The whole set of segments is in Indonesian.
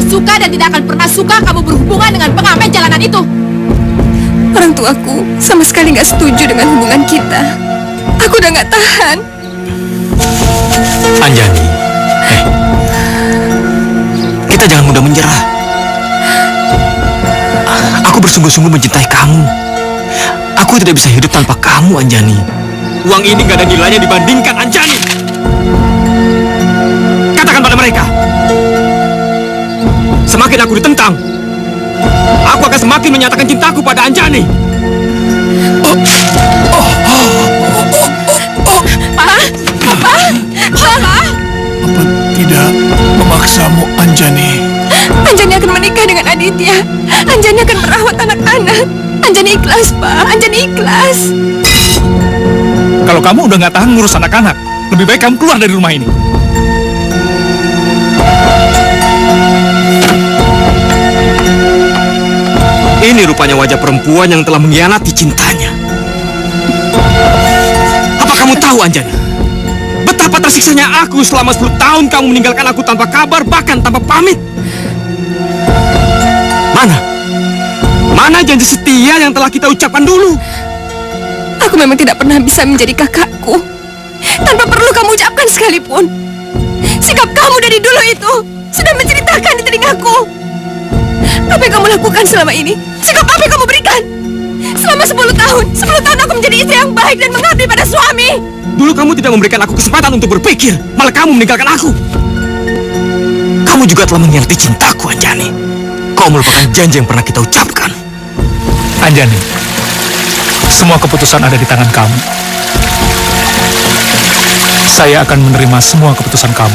suka dan tidak akan pernah suka kamu berhubungan dengan pengamen jalanan itu. Orang tuaku sama sekali nggak setuju dengan hubungan kita. Aku udah nggak tahan. Anjani, kita jangan mudah menyerah. Aku bersungguh-sungguh mencintai kamu. Aku tidak bisa hidup tanpa kamu, Anjani. Uang ini gak ada nilainya dibandingkan Anjani. Katakan pada mereka, semakin aku ditentang, aku akan semakin menyatakan cintaku pada Anjani. Papa, Papa tidak memaksamu, Anjani. Anjani akan menikah dengan Aditya. Anjani akan merawat anak-anak. Anjani ikhlas, Pak. Anjani ikhlas. Kalau kamu udah nggak tahan ngurus anak-anak, lebih baik kamu keluar dari rumah ini. Ini rupanya wajah perempuan yang telah mengkhianati cintanya. Apa kamu tahu, Anjani? Betapa tersiksanya aku selama 10 tahun kamu meninggalkan aku tanpa kabar, bahkan tanpa pamit. Mana janji setia yang telah kita ucapkan dulu? Aku memang tidak pernah bisa menjadi kakakku tanpa perlu kamu ucapkan sekalipun. Sikap kamu dari dulu itu sudah menceritakan di telingaku. Apa yang kamu lakukan selama ini? Sikap apa yang kamu berikan? Selama 10 tahun aku menjadi istri yang baik dan mengabdi pada suami. Dulu kamu tidak memberikan aku kesempatan untuk berpikir, malah kamu meninggalkan aku. Kamu juga telah mengkhianati cintaku, Anjani. Kau melupakan janji yang pernah kita ucapkan. Anjani, semua keputusan ada di tangan kamu. Saya akan menerima semua keputusan kamu.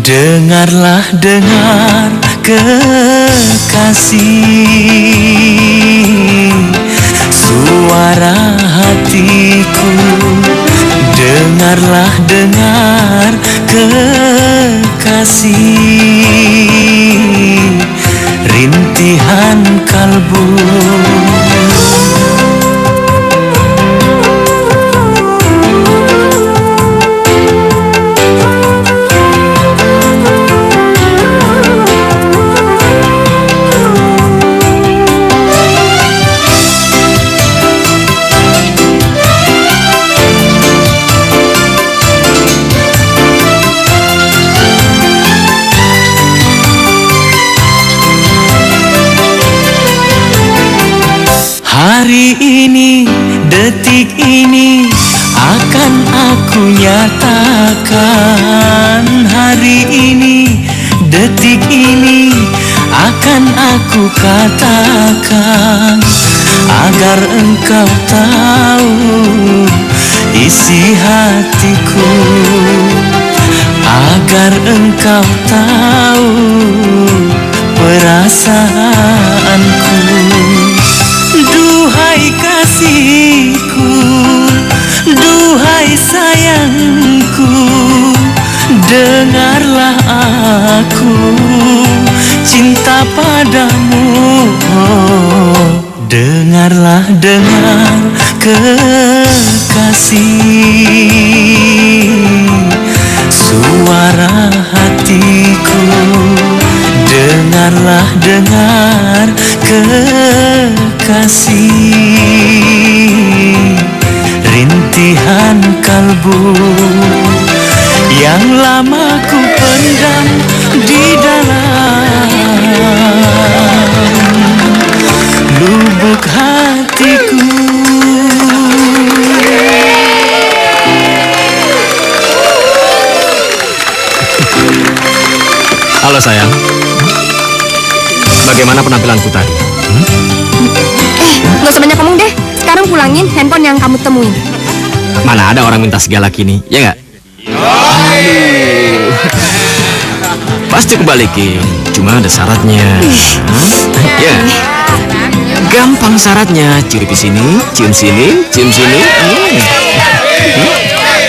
Dengarlah, dengar kekasih, suara hatiku. Dengarlah, dengar kekasih, rintihan kalbu. Hari ini, detik ini akan aku nyatakan. Hari ini, detik ini akan aku katakan, agar engkau tahu isi hatiku, agar engkau tahu perasaanku. Duhai kasihku, duhai sayangku, dengarlah aku cinta padamu. Dengarlah, dengar kekasih, suara hatiku. Dengarlah, dengar kekasih, rintihan kalbu yang lama ku pendam di dalam lubuk hatiku. Halo sayang, bagaimana penampilanku tadi? Gak usah banyak ngomong deh. Sekarang pulangin handphone yang kamu temuin. Mana ada orang minta segala kini, ya nggak? Pasti aku balikin, cuma ada syaratnya. Ya, gampang syaratnya. Cium di sini, cium sini, cium sini.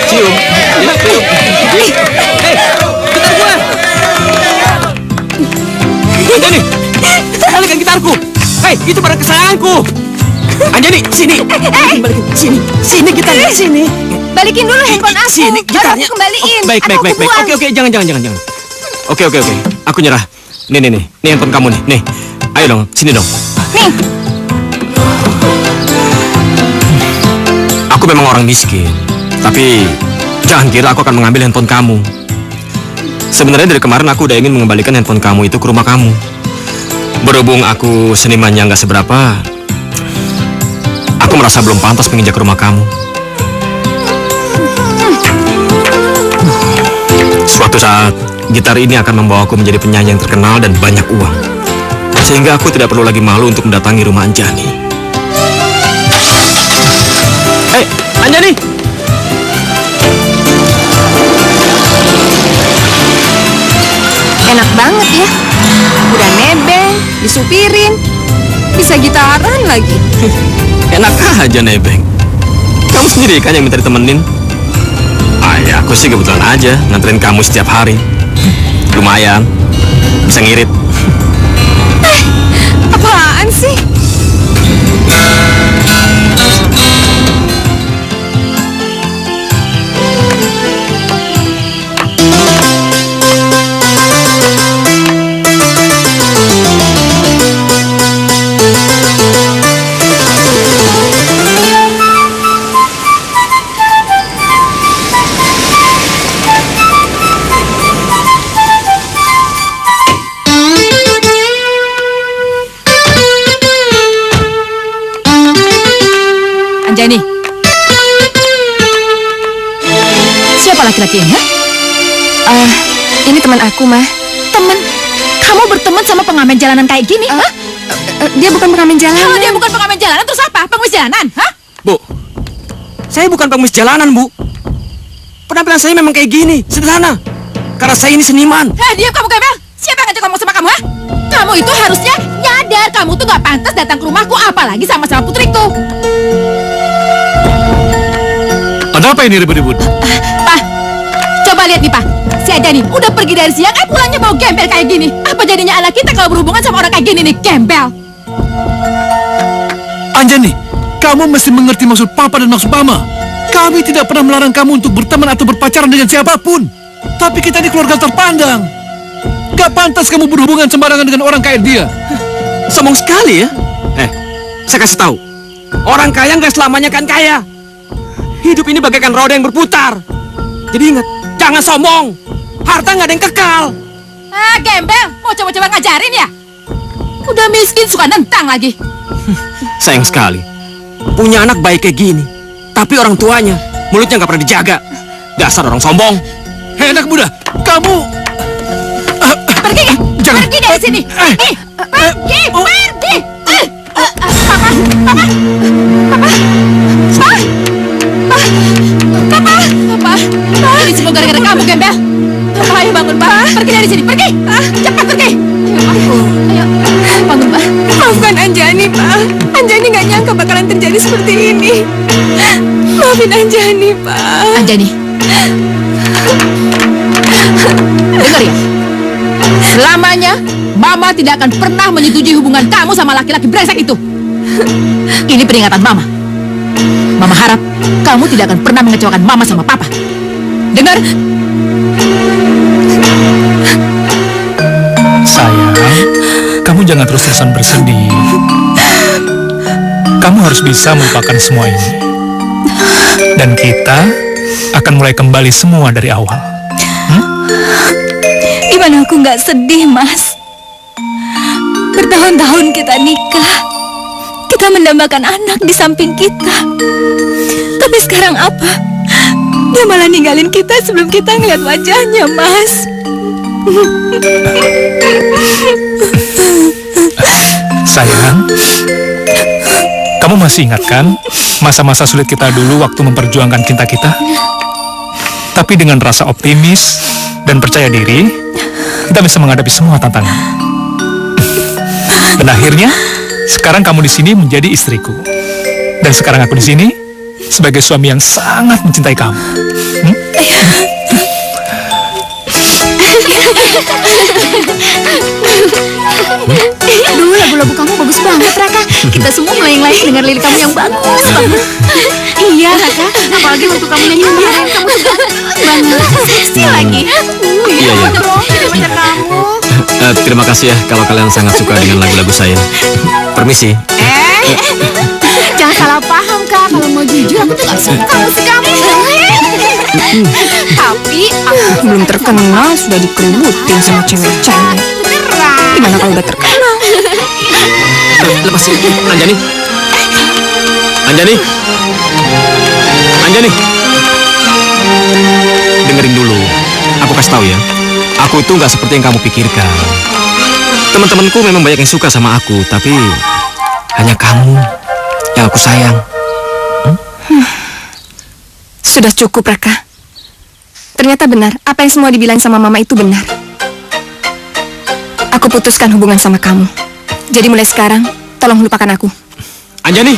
Cium. Gitar gue! Anjani, balikan gitarku. Hei, itu barang kesayanganku. Anjani, sini. Balikin, sini gitarnya, sini. Balikin dulu handphone aku. Sini Baru gitarnya. aku kembaliin. Baik. Atau aku buang. Oke, jangan. Oke. Aku nyerah. Nih. Nih handphone kamu nih. Nih. Ayo dong, sini dong. Nih. Aku memang orang miskin. Tapi jangan kira aku akan mengambil handphone kamu. Sebenarnya dari kemarin aku udah ingin mengembalikan handphone kamu itu ke rumah kamu. Berhubung aku senimannya nggak seberapa, aku merasa belum pantas menginjak rumah kamu. Suatu saat, gitar ini akan membawaku menjadi penyanyi yang terkenal dan banyak uang. Sehingga aku tidak perlu lagi malu untuk mendatangi rumah Anjani. Hei, Anjani! Enak banget ya. Udah nebeng, disupirin, bisa gitaran lagi. Enak aja nebeng. Kamu sendiri kan yang minta ditemenin. Ya aku sih kebetulan aja nganterin kamu setiap hari. Lumayan, bisa ngirit. Apaan sih? Anjani. Siapa laki-laki ini? Ini teman aku, Mah. Temen? Kamu berteman sama pengamen jalanan kayak gini? Hah? Dia bukan pengamen jalanan. Kalau dia bukan pengamen jalanan, terus apa? Pengemis jalanan? Hah? Bu, saya bukan pengemis jalanan, Bu. Penampilan saya memang kayak gini, sederhana. Karena saya ini seniman. Diam kamu, Gembel. Siapa yang ngajak ngomong sama kamu, ha? Kamu itu harusnya nyadar kamu tuh gak pantas datang ke rumahku, apalagi sama-sama putriku. Ada apa ini ribut-ribut? Pak, coba lihat nih, Pak. Si Anjani udah pergi dari siang, pulangnya bawa gembel kayak gini. Apa jadinya anak kita kalau berhubungan sama orang kayak gini nih, gembel? Anjani, kamu mesti mengerti maksud Papa dan maksud Mama. Kami tidak pernah melarang kamu untuk berteman atau berpacaran dengan siapapun. Tapi kita ini keluarga terpandang. Gak pantas kamu berhubungan sembarangan dengan orang kayak dia. Sombong sekali ya. Saya kasih tahu. Orang kaya nggak selamanya kan kaya. Hidup ini bagaikan roda yang berputar. Jadi ingat, jangan sombong. Harta nggak ada yang kekal. Gembel, mau coba-coba ngajarin ya? Udah miskin suka nentang lagi. Sayang sekali. Punya anak baik kayak gini. Tapi orang tuanya, mulutnya nggak pernah dijaga. Dasar orang sombong. Hei anak muda, kamu... Pergi, Jangan. pergi dari sini. Pergi. Papa. Ini semua gara-gara kamu, Gembel. Papa, ayo bangun, Pak. Pergi dari sini, pergi. Cepat pergi. Ayo, bangun, Pak. Maafkan Anjani, Pak. Anjani gak nyangka bakalan terjadi seperti ini. Maafin Anjani, Pak. Anjani. Dengar ya. Selamanya, Mama tidak akan pernah menyetujui hubungan kamu sama laki-laki brengsek itu. Ini peringatan Mama. Mama harap kamu tidak akan pernah mengecewakan Mama sama Papa. Dengar? Sayang, kamu jangan terus-terusan bersedih. Kamu harus bisa melupakan semua ini. Dan kita akan mulai kembali semua dari awal. Gimana aku gak sedih, Mas? Bertahun-tahun kita nikah. Kita mendambakan anak di samping kita. Tapi sekarang apa? Dia malah ninggalin kita sebelum kita ngeliat wajahnya, Mas. Sayang, kamu masih ingat kan masa-masa sulit kita dulu waktu memperjuangkan cinta kita? Tapi dengan rasa optimis dan percaya diri, kita bisa menghadapi semua tantangan. Dan akhirnya, sekarang kamu di sini menjadi istriku. Dan sekarang aku di sini sebagai suami yang sangat mencintai kamu. Aduh, lagu-lagu kamu bagus banget, Raka. Kita semua melayang-layang dengar lirik kamu yang bagus banget. Iya, Raka. Apalagi waktu kamu nyanyi kemarin, kamu banget. Seksi lagi. Iya, iya. Dong, jadi pacar kamu. Terima kasih ya kalau kalian sangat suka dengan lagu-lagu saya. Permisi. Jangan salah paham, Kak. Kalau mau jujur, aku tuh gak suka musik kamu. Tapi aku belum terkenal sudah dikeributin sama cewek-cewek. Gimana kalau udah terkenal? Lepasin, Anjani. Anjani. Anjani. Dengerin dulu. Aku kasih tahu ya. Aku itu nggak seperti yang kamu pikirkan. Teman-temanku memang banyak yang suka sama aku, tapi hanya kamu yang aku sayang. Sudah cukup, Raka. Ternyata benar, apa yang semua dibilang sama Mama itu benar. Aku putuskan hubungan sama kamu. Jadi mulai sekarang, tolong lupakan aku. Anjani.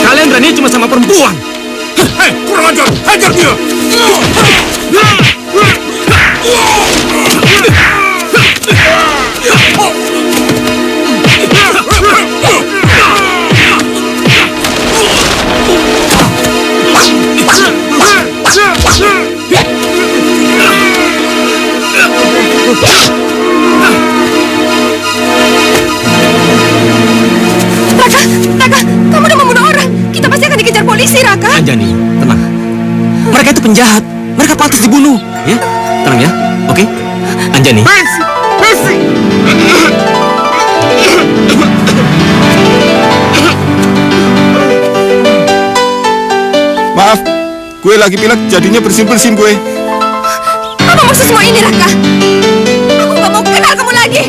Kalian berani cuma sama perempuan. Hei, kurang ajar! Hajar dia! Raka, kamu udah membunuh orang. Kita pasti akan dikejar polisi, Raka. Anjani, tenang. Mereka itu penjahat. Mereka pantas dibunuh. Ya, tenang ya. Oke? Anjani. Maaf, gue lagi pilek jadinya bersin-bersin gue. Apa maksud semua ini, Raka? Aku gak mau kenal kamu lagi.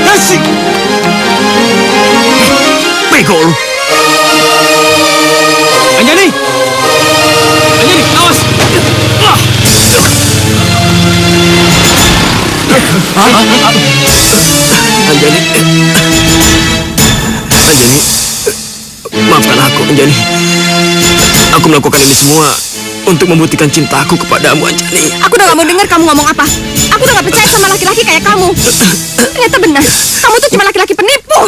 Asik. Bego lu. Anjani. Anjani, awas. Anjani. Anjani. Maafkan aku, Anjani. Aku melakukan ini semua untuk membuktikan cintaku kepadamu, Anjani. Aku udah gak mau dengar kamu ngomong apa. Aku udah gak percaya sama laki-laki kayak kamu. Ternyata benar, kamu tuh cuma laki-laki penipu.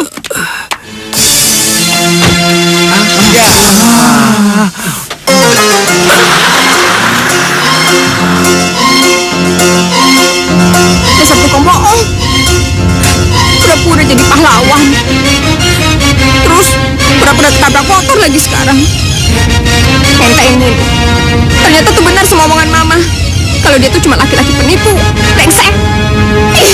Dasar tukang bohong. Pura-pura jadi pahlawan. Terus pura-pura ketabrak motor lagi sekarang. Ente ini. Ternyata tuh benar semua omongan Mama. Kalau dia tuh cuma laki-laki penipu. Brengsek. Ih.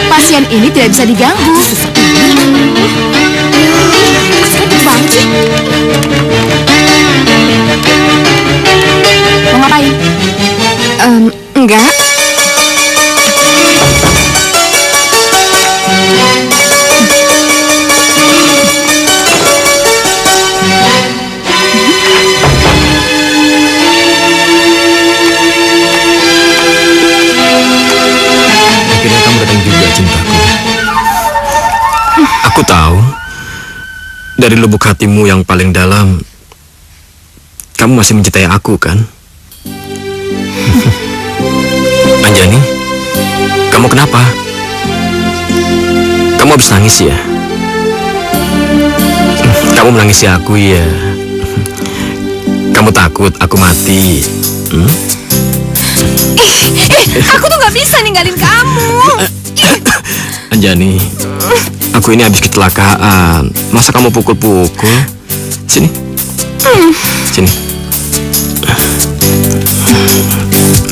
Pasien ini tidak bisa diganggu. Asli banget sih. Mau ngapain? Enggak. Akhirnya kamu datang juga, cintaku. Aku tahu, dari lubuk hatimu yang paling dalam, kamu masih mencintai aku, kan? Anjani, kamu kenapa? Kamu habis nangis ya? Kamu menangisi aku ya? Kamu takut aku mati? Aku tuh nggak bisa ninggalin kamu. Anjani, aku ini habis kecelakaan. Masa kamu pukul-pukul? Sini. Sini.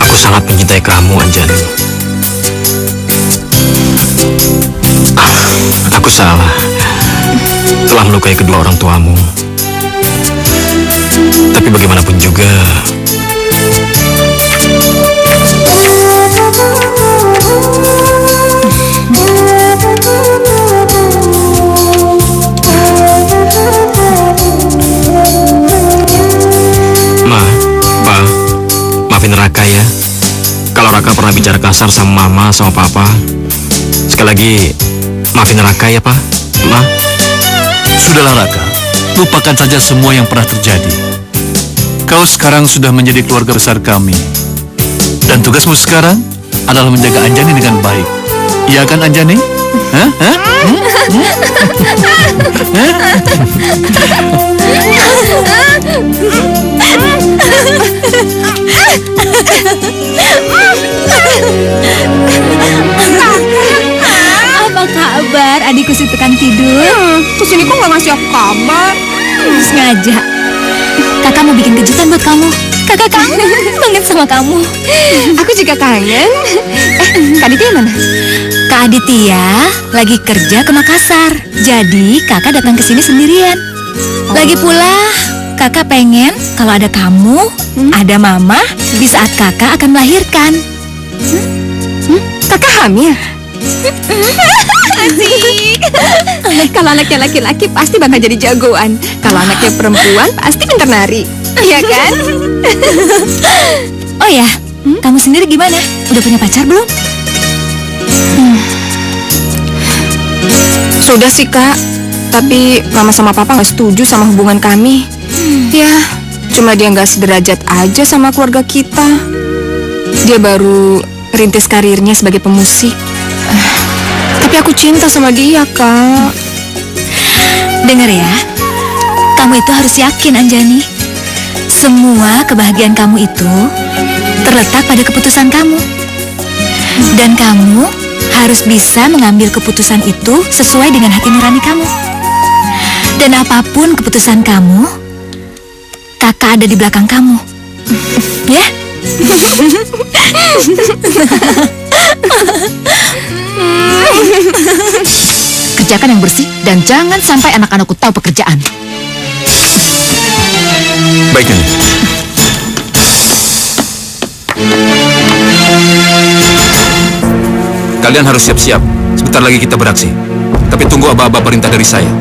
Aku sangat mencintai kamu, Anjani. Aku salah. Telah melukai kedua orang tuamu. Tapi bagaimanapun juga, maafin Raka ya. Kalau Raka pernah bicara kasar sama Mama, sama Papa. Sekali lagi, maafin Raka ya, Pak. Ma. Sudahlah Raka, lupakan saja semua yang pernah terjadi. Kau sekarang sudah menjadi keluarga besar kami. Dan tugasmu sekarang adalah menjaga Anjani dengan baik. Iya kan Anjani? Hah? Hah? Apa kabar adikku si tukang tidur? Kesini kok nggak ngasih aku kabar? Sengaja. Kakak mau bikin kejutan buat kamu. Kakak kangen banget sama kamu. Aku juga kangen. Kak Aditya mana? Kak Aditya lagi kerja ke Makassar. Jadi kakak datang ke sini sendirian. Lagi pula kakak pengen kalau ada kamu, ada mama, di saat kakak akan melahirkan. Kakak hamil? Asik. Kalau anaknya laki-laki pasti bakal jadi jagoan. Kalau anaknya perempuan pasti pintar nari. Iya kan? Oh ya, kamu sendiri gimana? Udah punya pacar belum? Sudah sih kak, tapi mama sama papa nggak setuju sama hubungan kami. Ya, cuma dia nggak sederajat aja sama keluarga kita. Dia baru rintis karirnya sebagai pemusik. Tapi aku cinta sama dia, Kak. Dengar ya, kamu itu harus yakin, Anjani. Semua kebahagiaan kamu itu terletak pada keputusan kamu. Dan kamu harus bisa mengambil keputusan itu sesuai dengan hati nurani kamu. Dan apapun keputusan kamu, kakak ada di belakang kamu. Ya? Kerjakan yang bersih dan jangan sampai anak-anakku tahu pekerjaan. Baik, Nyonya. Kalian harus siap-siap. Sebentar lagi kita beraksi. Tapi tunggu aba-aba perintah dari saya.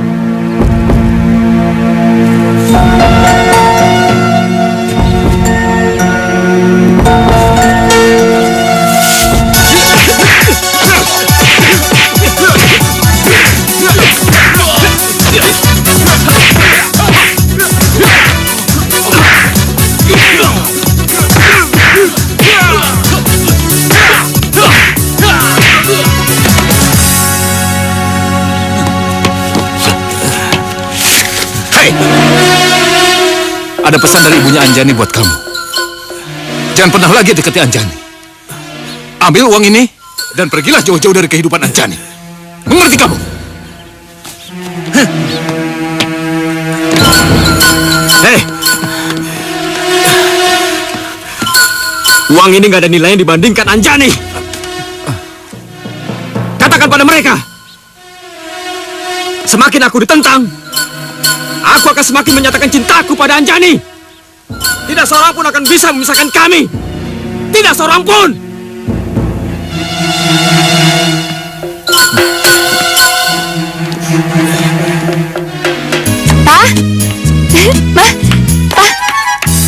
Ada pesan dari ibunya Anjani buat kamu. Jangan pernah lagi dekati Anjani. Ambil uang ini dan pergilah jauh-jauh dari kehidupan Anjani. Mengerti kamu? Hei! Uang ini nggak ada nilainya dibandingkan Anjani. Katakan pada mereka. semakin aku ditentang, aku akan semakin menyatakan cintaku pada Anjani. Tidak seorang pun akan bisa memisahkan kami. Tidak seorang pun. Pak, Ma, Pak,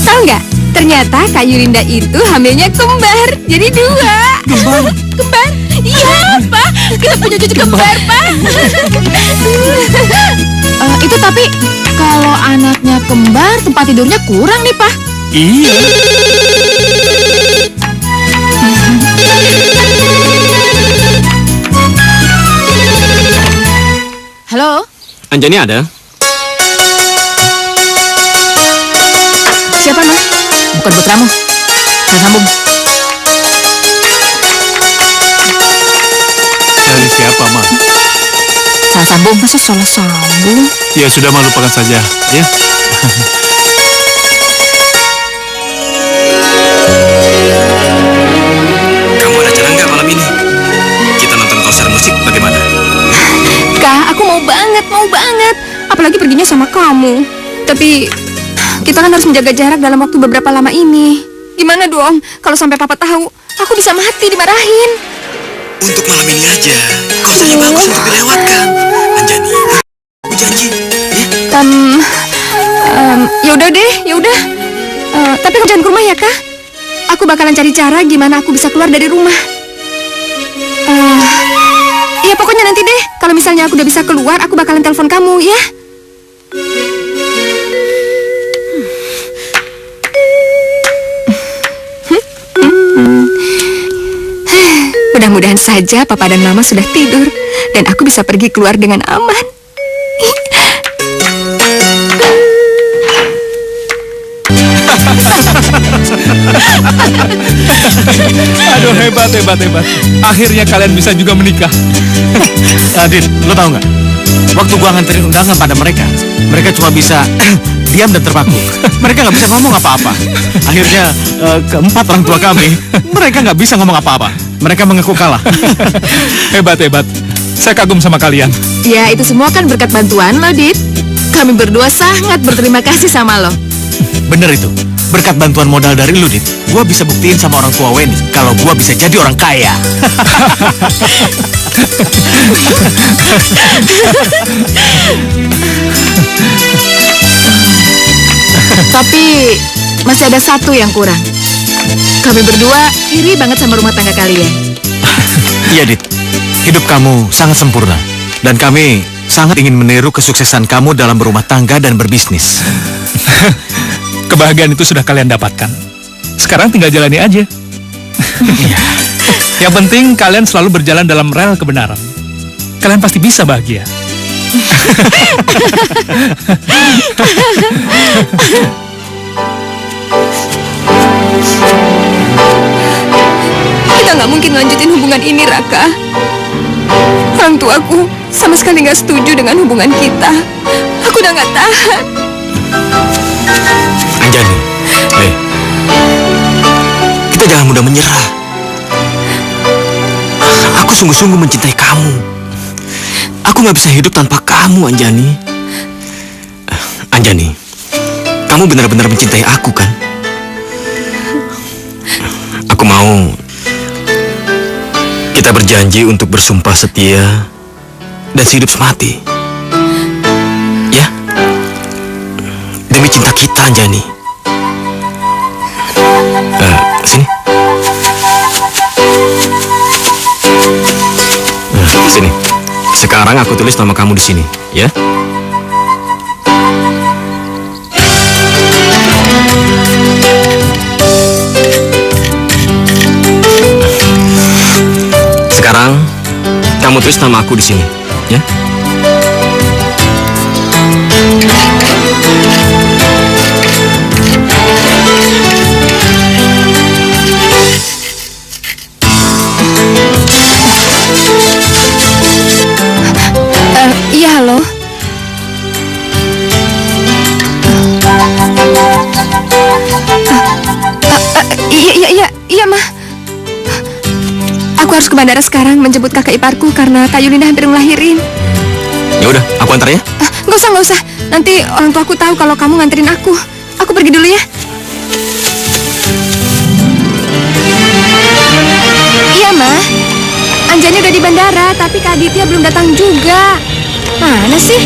tahu nggak? Ternyata Kak Yulinda itu hamilnya kembar, jadi 2. Kembar? Kembar? Iya, Pak. Kita punya cucu kembar, Pak. Itu tapi kalau anaknya kembar tempat tidurnya kurang nih, Pak. Iya. Halo? Anjani ada? Siapa, Ma? Bukan putramu. Saya sambung. Dari siapa, Ma? Salah sambung. Masa salah sambung? Ya sudah, Ma, lupakan saja, ya. Kamu ada acara nggak malam ini? Kita nonton konser musik bagaimana? Kak, aku mau banget, mau banget. Apalagi perginya sama kamu. Tapi kita kan harus menjaga jarak dalam waktu beberapa lama ini. Gimana dong? Kalau sampai papa tahu, aku bisa mati dimarahin. Untuk malam ini aja. Konsernya bagus untuk dilewatkan. Anjani, aku janji. Ya? Yaudah deh, yaudah. Tapi kau jangan ke rumah ya, Kak. Aku bakalan cari cara gimana aku bisa keluar dari rumah. Ya pokoknya nanti deh. Kalau misalnya aku udah bisa keluar, aku bakalan telepon kamu ya. Mudah-mudahan saja Papa dan Mama sudah tidur dan aku bisa pergi keluar dengan aman. Aduh, hebat. Akhirnya kalian bisa juga menikah. Adit, lo tau nggak? Waktu gua nganterin undangan pada mereka cuma bisa diam dan terpaku. Mereka nggak bisa ngomong apa-apa. Akhirnya keempat orang tua kami, mereka nggak bisa ngomong apa-apa. Mereka mengaku kalah. Hebat. Saya kagum sama kalian. Ya, itu semua kan berkat bantuan lo, Dit. Kami berdua sangat berterima kasih sama lo. Bener itu. Berkat bantuan modal dari lu, Dit, gua bisa buktiin sama orang tua Weni kalau gua bisa jadi orang kaya. Tapi masih ada satu yang kurang. Kami berdua iri banget sama rumah tangga kalian. Iya, Dit. Hidup kamu sangat sempurna. Dan kami sangat ingin meniru kesuksesan kamu dalam berumah tangga dan berbisnis. Kebahagiaan itu sudah kalian dapatkan. Sekarang tinggal jalani aja. Yang penting kalian selalu berjalan dalam rel kebenaran. Kalian pasti bisa bahagia. Kita nggak mungkin lanjutin hubungan ini, Raka. Orang tuaku sama sekali nggak setuju dengan hubungan kita. Aku udah nggak tahan. Anjani, kita jangan mudah menyerah. Aku sungguh-sungguh mencintai kamu. Aku nggak bisa hidup tanpa kamu, Anjani. Anjani, kamu benar-benar mencintai aku, kan? Aku mau kita berjanji untuk bersumpah setia dan sehidup semati. Ya? Demi cinta kita, Anjani. Sini. Sini. Sekarang aku tulis nama kamu di sini, ya? Sekarang kamu tulis nama aku di sini, ya? Iya, halo. Iya, Ma. Aku harus ke bandara sekarang menjemput kakak iparku karena Kak Yulinda hampir ngelahirin. Ya udah, aku antar ya. Nggak usah. Nanti orang tua aku tahu kalau kamu nganterin aku. Aku pergi dulu ya. Iya, Ma. Anjani udah di bandara, tapi Kak Aditya belum datang juga. Mana sih?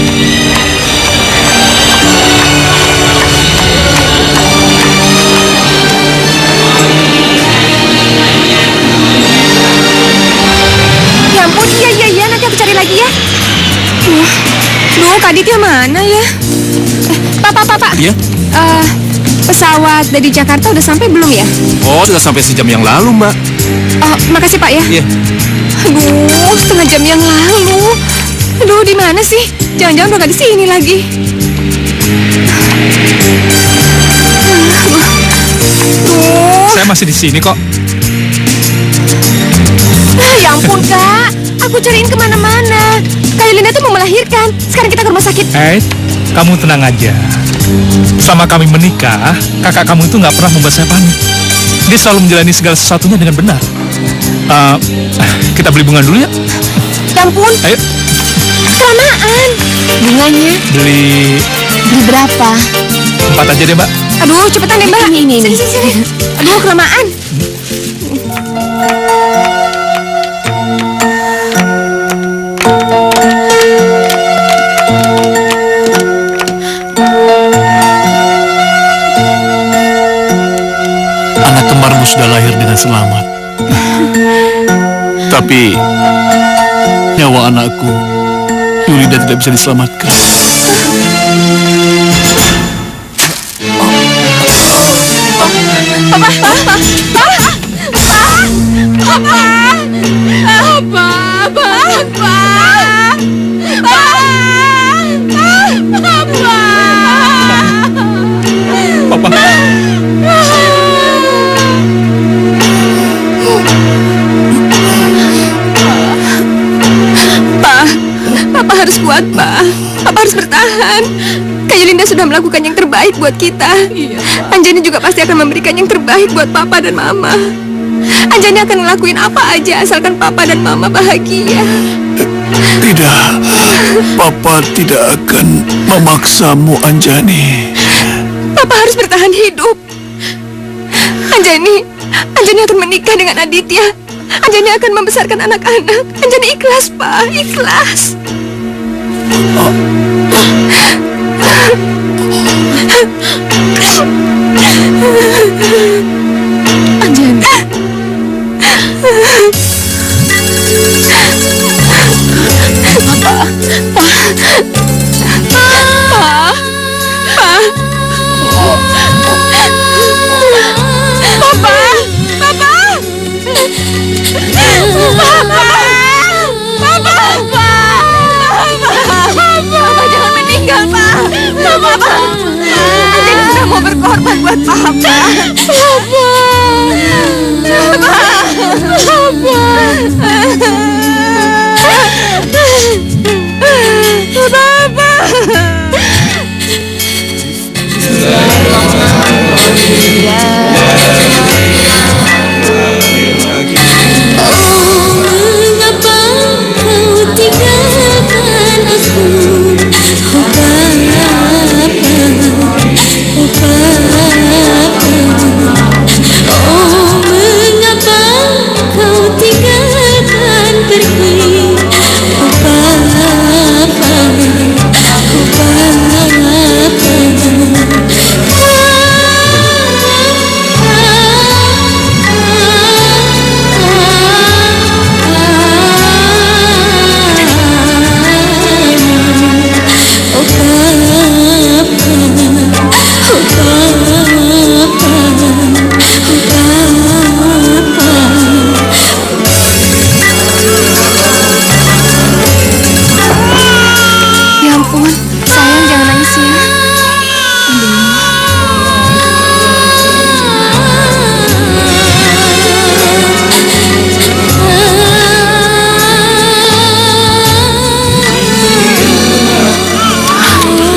Ya ampun, iya, nanti aku cari lagi ya. Duh, Kak Aditya mana ya? Pak. Iya? Pesawat dari Jakarta udah sampai belum ya? Oh, sudah sampai sejam yang lalu, Mbak. Oh, makasih Pak ya. Iya. Aduh, setengah jam yang lalu. Aduh, di mana sih? Jangan-jangan udah gak di sini lagi. Saya masih di sini kok. Ya ampun, Kak. Aku cariin kemana-mana. Kak Yulinda tuh mau melahirkan. Sekarang kita ke rumah sakit. Kamu tenang aja. Selama kami menikah, kakak kamu itu nggak pernah membuat saya panik. Dia selalu menjalani segala sesuatunya dengan benar. Kita beli bunga dulu ya. Ya ampun, Ayo, kelamaan. Bunganya beli beli berapa? 4 aja deh, Mbak. Aduh, cepetan deh, Mbak. Ini. Sini. Aduh, kelamaan. Anak kembarmu sudah lahir dengan selamat. Tapi nyawa anakku, Yulinda, tidak bisa diselamatkan. Papa harus kuat, Pak. Papa harus bertahan. Kak Yulinda sudah melakukan yang terbaik buat kita. Anjani juga pasti akan memberikan yang terbaik buat Papa dan Mama. Anjani akan ngelakuin apa aja asalkan Papa dan Mama bahagia. Tidak, Papa tidak akan memaksamu, Anjani. Papa harus bertahan hidup. Anjani akan menikah dengan Aditya. Anjani akan membesarkan anak-anak. Anjani ikhlas, Pak. Ikhlas. Anjani. Papa jangan meninggal, Pak. Papa. Anjani sudah mau berkorban buat Papa.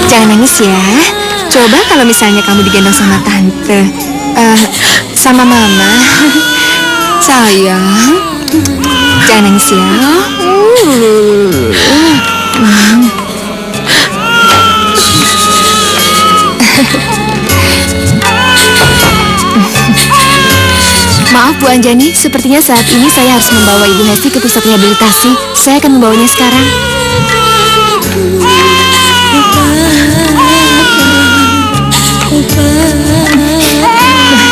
Jangan nangis ya. Coba kalau misalnya kamu digendong sama tante, sama mama. Sayang, jangan nangis ya. Maaf Bu Anjani, sepertinya saat ini saya harus membawa Ibu Hesti ke pusat rehabilitasi. Saya akan membawanya sekarang.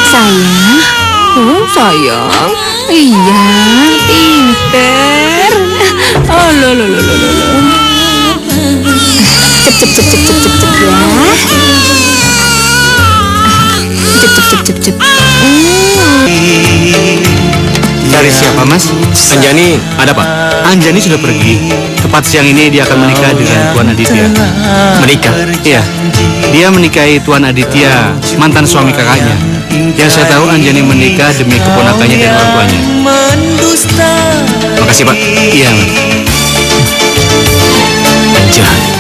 Sayang. Oh, sayang. Iya, pinter. Oh, lo. Cep ya. Cep. Dari siapa, Mas? Anjani, ada Pak? Anjani sudah pergi. Tepat siang ini dia akan menikah dengan Tuan Aditya. Menikah? Iya, dia menikahi Tuan Aditya, mantan suami kakaknya. Yang saya tahu Anjani menikah demi keponakannya dan orang tuanya. Makasih Pak. Iya, Mas. Anjani,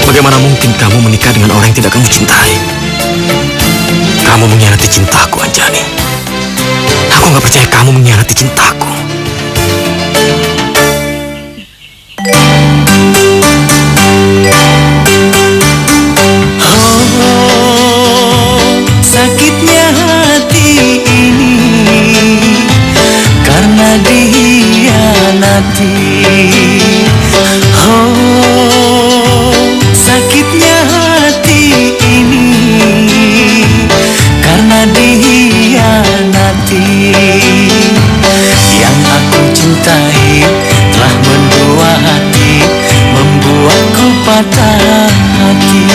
bagaimana mungkin kamu menikah dengan orang yang tidak kamu cintai? Kamu mengkhianati cintaku, Anjani. Aku nggak percaya kamu mengkhianati cintaku. Sakitnya hati ini karena dikhianati. Oh, sakitnya hati ini karena dikhianati. Yang aku cintai telah mendua hati, membuatku patah hati.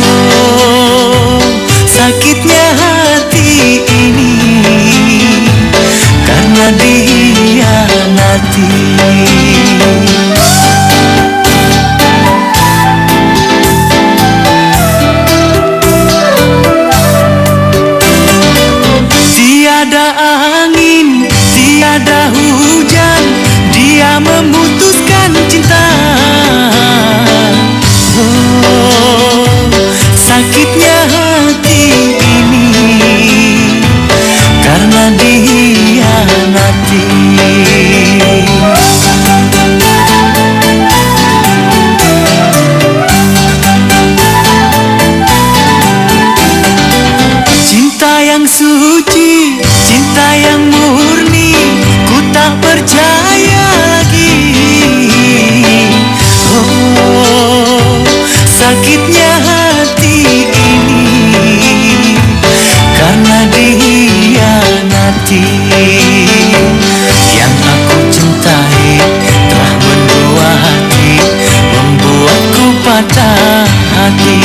Oh, sakitnya hati ini karena dikhianati. Tiada angin, tiada hujan, dia memutuskan cinta. Oh, sakitnya hati ini karena dikhianati. Cinta yang suci, cinta yang murni, ku tak percaya lagi. Oh, sakitnya hati ini karena dikhianati. Yang aku cintai telah mendua hati, membuatku patah hati.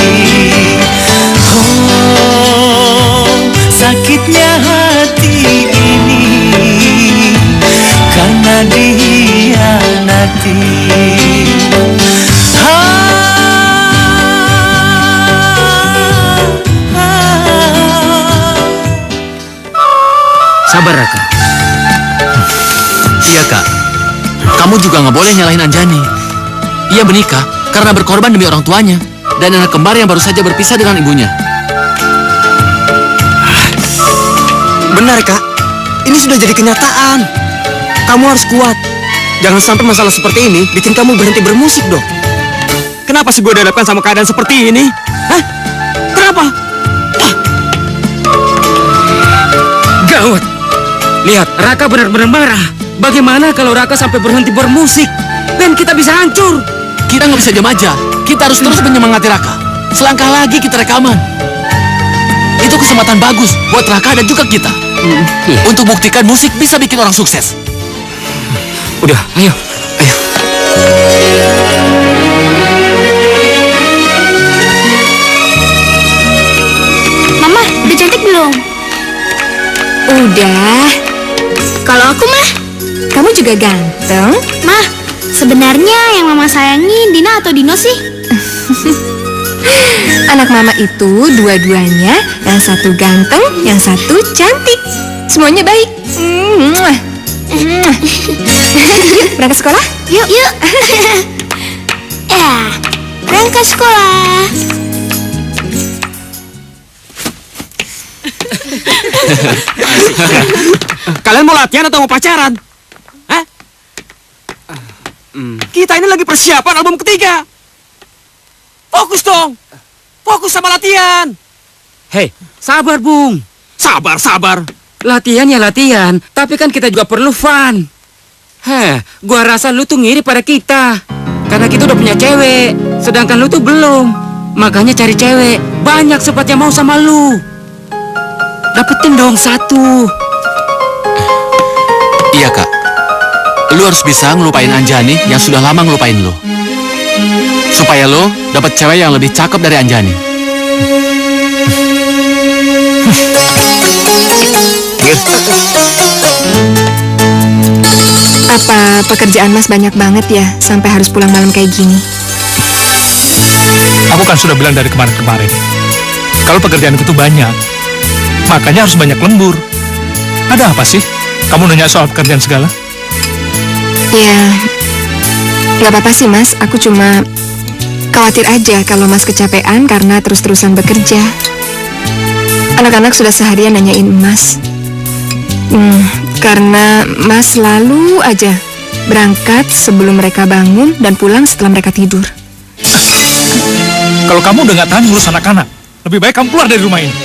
Oh, sakitnya hati ini karena dikhianati. Sabar, Raka. Iya, Kak. Kamu juga nggak boleh nyalahin Anjani. Ia menikah karena berkorban demi orang tuanya dan anak kembar yang baru saja berpisah dengan ibunya. Benar Kak, ini sudah jadi kenyataan. Kamu harus kuat. Jangan sampai masalah seperti ini bikin kamu berhenti bermusik dong. Kenapa sih gue dihadapkan sama keadaan seperti ini? Hah? Kenapa? Gawat. Lihat, Raka benar-benar marah. Bagaimana kalau Raka sampai berhenti bermusik? Band kita bisa hancur. Kita nggak bisa diam aja. Kita harus terus menyemangati Raka. Selangkah lagi kita rekaman. Itu kesempatan bagus buat Raka dan juga kita. Untuk buktikan musik bisa bikin orang sukses. Udah, ayo. Mama, udah cantik belum? Udah. Kalau aku mah, kamu juga ganteng. Mah, sebenarnya yang Mama sayangi Dina atau Dino sih? Anak Mama itu dua-duanya, yang satu ganteng, yang satu cantik. Semuanya baik. Yuk, berangkat sekolah? Yuk. Berangkat sekolah. Kalian mau latihan atau mau pacaran? Hah? Kita ini lagi persiapan album ketiga. Fokus dong. Fokus sama latihan. Hei, sabar Bung. Sabar. Latihan ya latihan, tapi kan kita juga perlu fun. Gua rasa lu tuh ngiri pada kita. Karena kita udah punya cewek, sedangkan lu tuh belum. Makanya cari cewek, banyak sobat yang mau sama lu. Dapetin dong satu. Iya kak, lu harus bisa ngelupain Anjani yang sudah lama ngelupain lu. Supaya lu dapet cewek yang lebih cakep dari Anjani. Apa pekerjaan Mas banyak banget ya sampai harus pulang malam kayak gini? Aku kan sudah bilang dari kemarin-kemarin, kalau pekerjaan itu banyak, makanya harus banyak lembur. Ada apa sih? Kamu nanya soal pekerjaan segala? Ya, nggak apa-apa sih Mas. Aku cuma khawatir aja kalau Mas kecapean karena terus-terusan bekerja. Anak-anak sudah seharian nanyain Mas. Karena Mas selalu aja berangkat sebelum mereka bangun dan pulang setelah mereka tidur. Kalau kamu udah nggak tahan ngurus anak-anak, lebih baik kamu keluar dari rumah ini.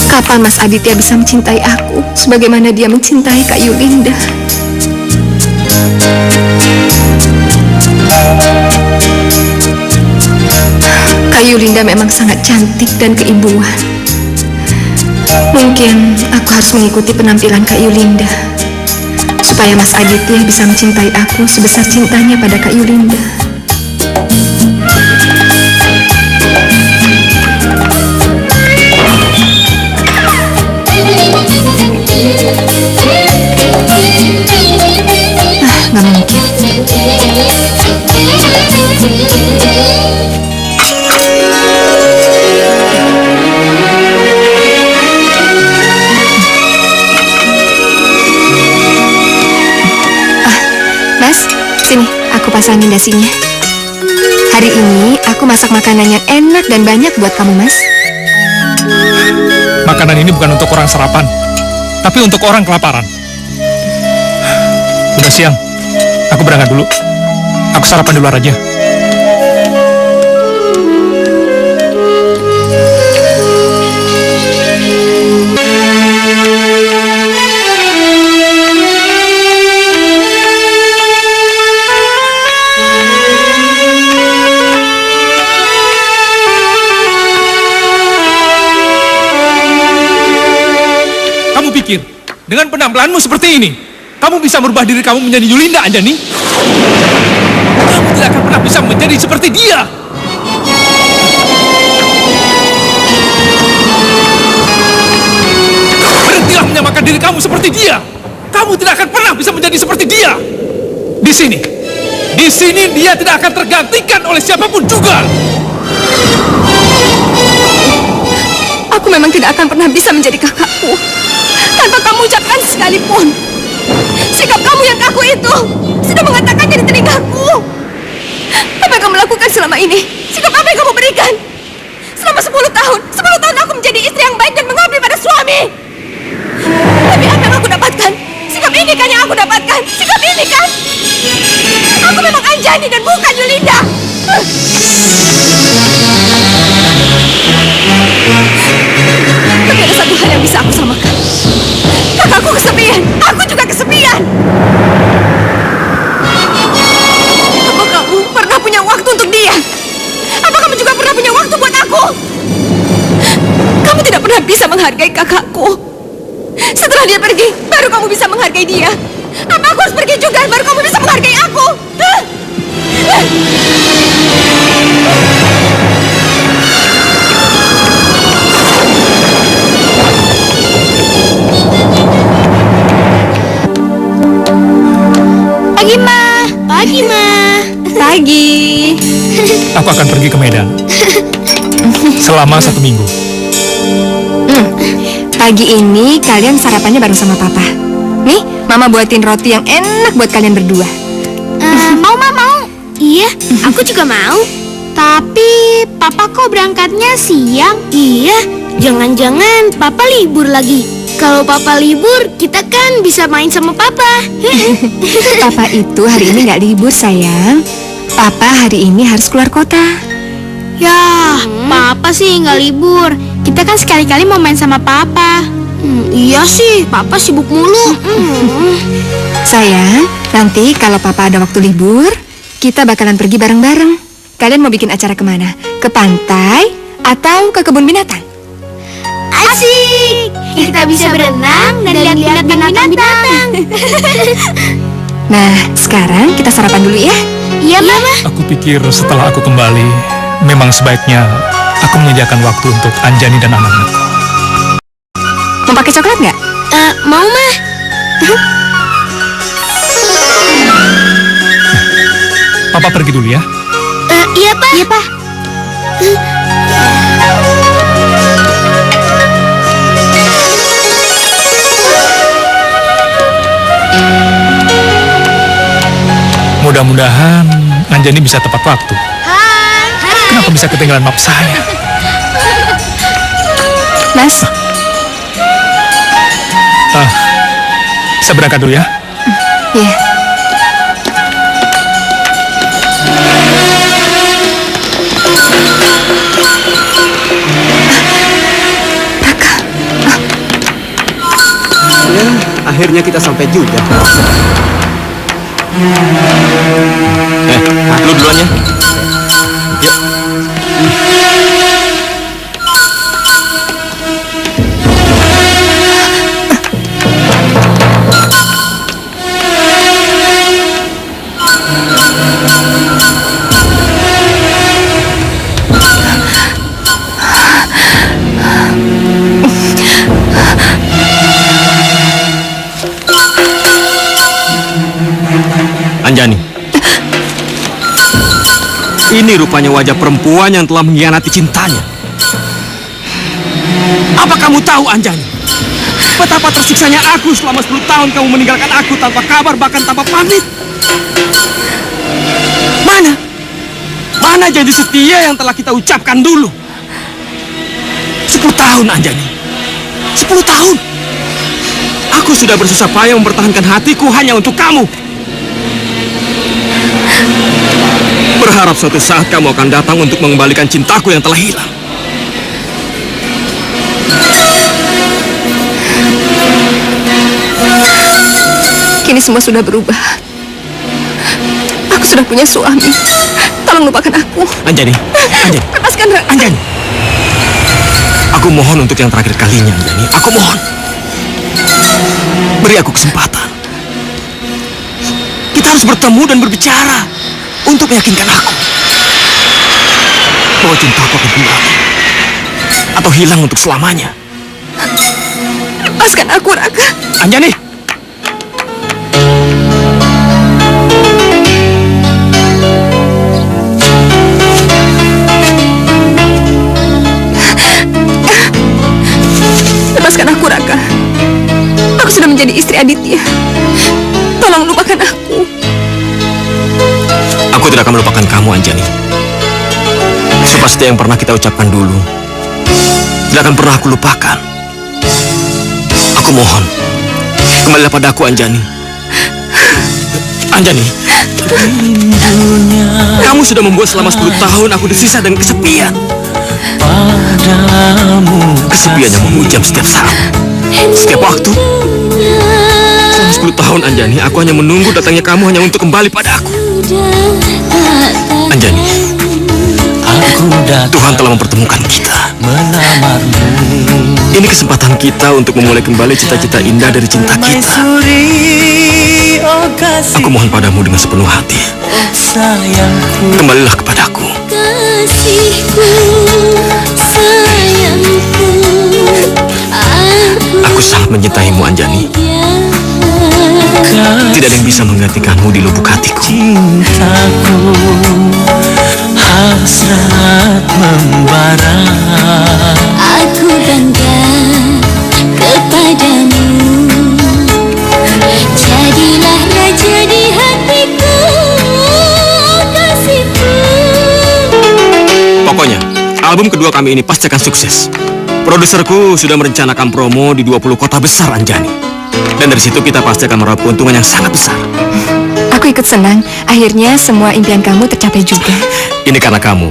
Kapan Mas Aditya bisa mencintai aku sebagaimana dia mencintai Kak Yulinda? Kak Yulinda memang sangat cantik dan keibuan. Mungkin aku harus mengikuti penampilan Kak Yulinda supaya Mas Aditya bisa mencintai aku sebesar cintanya pada Kak Yulinda. Nggak mungkin. Mas, sini, aku pasangin dasinya. Hari ini aku masak makanan yang enak dan banyak buat kamu, Mas. Makanan ini bukan untuk orang sarapan, tapi untuk orang kelaparan. Udah siang, aku berangkat dulu. Aku sarapan di luar aja. Kamu pikir, dengan penampilanmu seperti ini, kamu bisa merubah diri kamu menjadi Yulinda, Anjani? Kamu tidak akan pernah bisa menjadi seperti dia. Berhentilah menyamakan diri kamu seperti dia. Kamu tidak akan pernah bisa menjadi seperti dia. Di sini dia tidak akan tergantikan oleh siapapun juga. Aku memang tidak akan pernah bisa menjadi kakakku tanpa kamu ucapkan sekalipun. Sikap kamu yang kaku itu sudah mengatakannya di telingaku. Apa yang kamu lakukan selama ini? Sikap apa yang kamu berikan? Selama 10 tahun aku menjadi istri yang baik dan mengabdi pada suami. Tapi apa yang aku dapatkan? Sikap ini kan yang aku dapatkan. Sikap ini kan. Aku memang Anjani dan bukan Yulinda. Tapi ada satu hal yang bisa aku samakan. Kakakku kesepian, aku juga kesepian. Apa kamu pernah punya waktu untuk dia? Apa kamu juga pernah punya waktu buat aku? Kamu tidak pernah bisa menghargai kakakku. Setelah dia pergi, baru kamu bisa menghargai dia. Apa aku harus pergi juga baru kamu bisa menghargai aku? Pagi, Ma. aku akan pergi ke Medan selama 1 minggu. Pagi ini kalian sarapannya bareng sama Papa. Nih, Mama buatin roti yang enak buat kalian berdua. Mau, Ma, mau. Iya, aku juga mau. Tapi Papa kok berangkatnya siang? Iya, jangan-jangan Papa libur lagi. Kalau Papa libur, kita kan bisa main sama Papa. Papa itu hari ini nggak libur, sayang. Papa hari ini harus keluar kota. Ya, Papa sih nggak libur. Kita kan sekali-kali mau main sama Papa. Iya sih, Papa sibuk mulu. Sayang, nanti kalau Papa ada waktu libur, kita bakalan pergi bareng-bareng. Kalian mau bikin acara kemana? Ke pantai atau ke kebun binatang? Asik! Kita bisa berenang dan lihat-lihat binatang-binatang. Nah, sekarang kita sarapan dulu ya. Iya, Mama. Aku pikir setelah aku kembali, memang sebaiknya aku menyediakan waktu untuk Anjani dan anak-anakku. Mau pakai coklat nggak? Mau, Ma. Papa pergi dulu ya. Iya, Pak. Iya, Pak. Mudah-mudahan Anjani bisa tepat waktu. Hai. Kenapa bisa ketinggalan map saya? Mas, Saya berangkat dulu ya. ya. Akhirnya kita sampai juga. Lu duluan ya. Yuk. Anjani, ini rupanya wajah perempuan yang telah mengkhianati cintanya. Apa kamu tahu, Anjani? Betapa tersiksanya aku selama 10 tahun kamu meninggalkan aku tanpa kabar, bahkan tanpa pamit. Mana janji setia yang telah kita ucapkan dulu? 10 tahun, Anjani. 10 tahun. Aku sudah bersusah payah mempertahankan hatiku hanya untuk kamu. Berharap suatu saat kamu akan datang untuk mengembalikan cintaku yang telah hilang. Kini semua sudah berubah. Aku sudah punya suami. Tolong lupakan aku. Anjani, Lepaskan Raka. Anjani. Aku mohon untuk yang terakhir kalinya, Anjani. Aku mohon. Beri aku kesempatan. Kita harus bertemu dan berbicara untuk meyakinkan aku bahwa cintaku akan kembali atau hilang untuk selamanya. Lepaskan aku, Raka. Anjani. Lepaskan aku, Raka. Aku sudah menjadi istri Aditya. Tolong lupakan aku. Aku tidak akan melupakan kamu, Anjani. Seperti yang pernah kita ucapkan dulu, tidak akan pernah aku lupakan. Aku mohon, kembalilah padaku, Anjani. Anjani, kamu sudah membuat selama 10 tahun aku disisa dengan kesepian. Kesepian yang menghujam setiap saat, setiap waktu. Selama 10 tahun, Anjani, aku hanya menunggu datangnya kamu hanya untuk kembali padaku. Anjani, Tuhan telah mempertemukan kita. Ini kesempatan kita untuk memulai kembali cita-cita indah dari cinta kita. Aku mohon padamu dengan sepenuh hati. Kembalilah kepadaku. Aku sangat mencintaimu, Anjani. Tidak ada yang bisa menggantikanmu di lubuk hatiku. Cintaku hasrat membara. Aku bangga kepadamu, jadilah raja di hatiku, kasihku. Pokoknya, album kedua kami ini pasti akan sukses. Produserku sudah merencanakan promo di 20 kota besar, Anjani. Dan dari situ kita pasti akan meraup keuntungan yang sangat besar. Aku ikut senang. Akhirnya semua impian kamu tercapai juga. Ini karena kamu.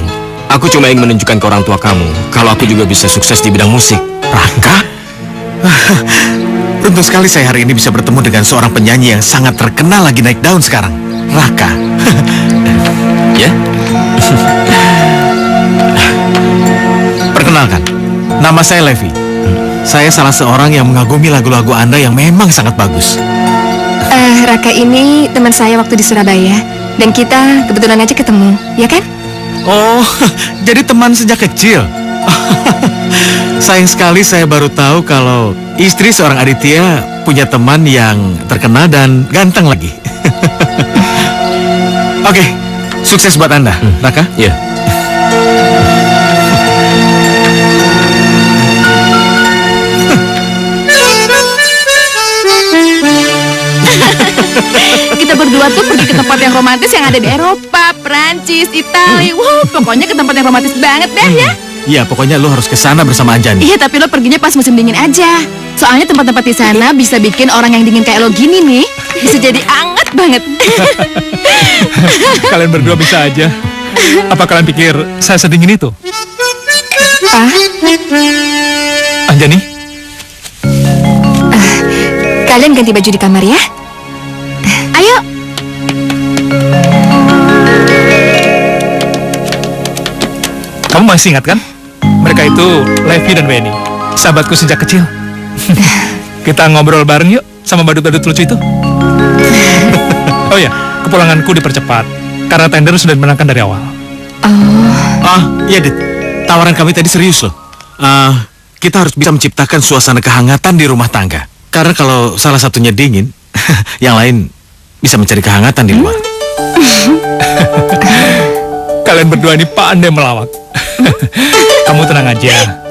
Aku cuma ingin menunjukkan ke orang tua kamu kalau aku juga bisa sukses di bidang musik. Rangga? Beruntung sekali saya hari ini bisa bertemu dengan seorang penyanyi yang sangat terkenal lagi naik daun sekarang. Raka. Ya? Perkenalkan, nama saya Levi. Saya salah seorang yang mengagumi lagu-lagu Anda yang memang sangat bagus. Raka ini teman saya waktu di Surabaya. Dan kita kebetulan aja ketemu, ya kan? Oh, jadi teman sejak kecil. Sayang sekali saya baru tahu kalau istri seorang Aditya punya teman yang terkenal dan ganteng lagi. Oke, sukses buat Anda, Raka. Ya. Kita berdua tuh pergi ke tempat yang romantis yang ada di Eropa, Prancis, Italia. Wow, pokoknya ke tempat yang romantis banget deh ya. Iya, pokoknya lo harus ke sana bersama Anjani. Iya, tapi lo perginya pas musim dingin aja. Soalnya tempat-tempat di sana bisa bikin orang yang dingin kayak lo gini nih bisa jadi anget banget. Kalian berdua bisa aja. Apa kalian pikir saya sedingin itu? Anjani? Kalian ganti baju di kamar ya. Ayo. Kamu masih ingat kan? Mereka itu Levi dan Weni, sahabatku sejak kecil. Kita ngobrol bareng yuk sama badut-badut lucu itu. Oh ya, kepulanganku dipercepat karena tender sudah dimenangkan dari awal. Iya, Dit. Tawaran kami tadi serius loh. Kita harus bisa menciptakan suasana kehangatan di rumah tangga. Karena kalau salah satunya dingin, yang lain bisa mencari kehangatan di luar. Kalian berdua ini pandai melawak. Kamu tenang aja.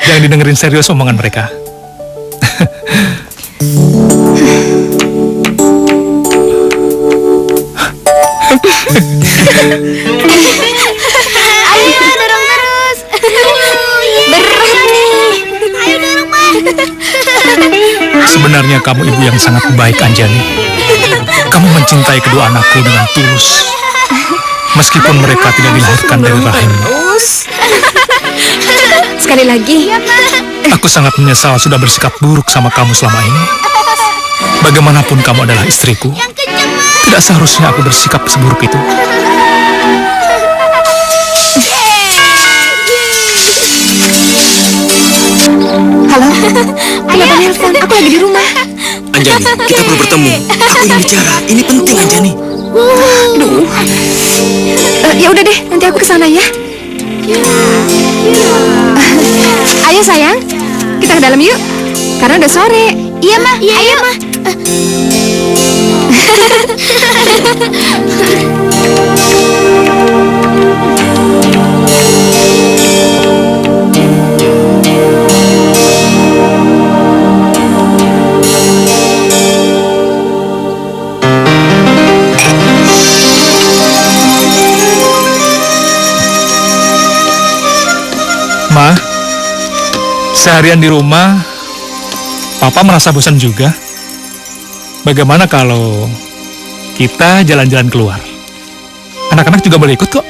Jangan didengerin serius omongan mereka. Ayo dorong terus. Berat nih. Ayo dorong, Ma. Sebenarnya kamu ibu yang sangat baik, Anjani. Kamu mencintai kedua anakku dengan tulus. Meskipun mereka tidak dilahirkan dari rahimmu. Sekali lagi. Aku sangat menyesal sudah bersikap buruk sama kamu selama ini. Bagaimanapun kamu adalah istriku. Tidak seharusnya aku bersikap seburuk itu. Halo. Kenapa nelfon? Aku lagi di rumah. Anjani, kita perlu bertemu. Aku ingin bicara. Ini penting, Anjani. Duh. Ya udah deh, nanti aku kesana ya. Ayo sayang, kita ke dalam yuk. Karena udah sore. Iya, Ma. Ayo, Ma. Ma, seharian di rumah, Papa merasa bosan juga. Bagaimana kalau kita jalan-jalan keluar? Anak-anak juga boleh ikut kok.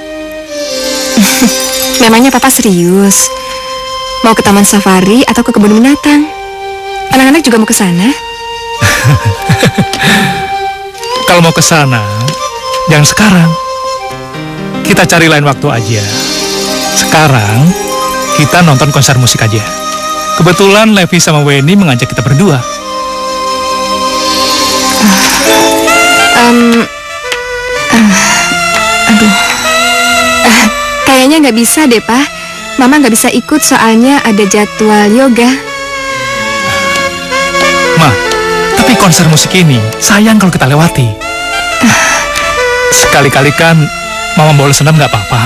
Memangnya Papa serius? Mau ke taman safari atau ke kebun binatang? Anak-anak juga mau ke sana? Kalau mau ke sana, jangan sekarang. Kita cari lain waktu aja. Sekarang, kita nonton konser musik aja. Kebetulan Levi sama Weni mengajak kita berdua. Kayaknya nggak bisa deh, Pak. Mama nggak bisa ikut soalnya ada jadwal yoga. Ma, tapi konser musik ini sayang kalau kita lewati. Sekali-kali kan Mama bola senam nggak apa-apa.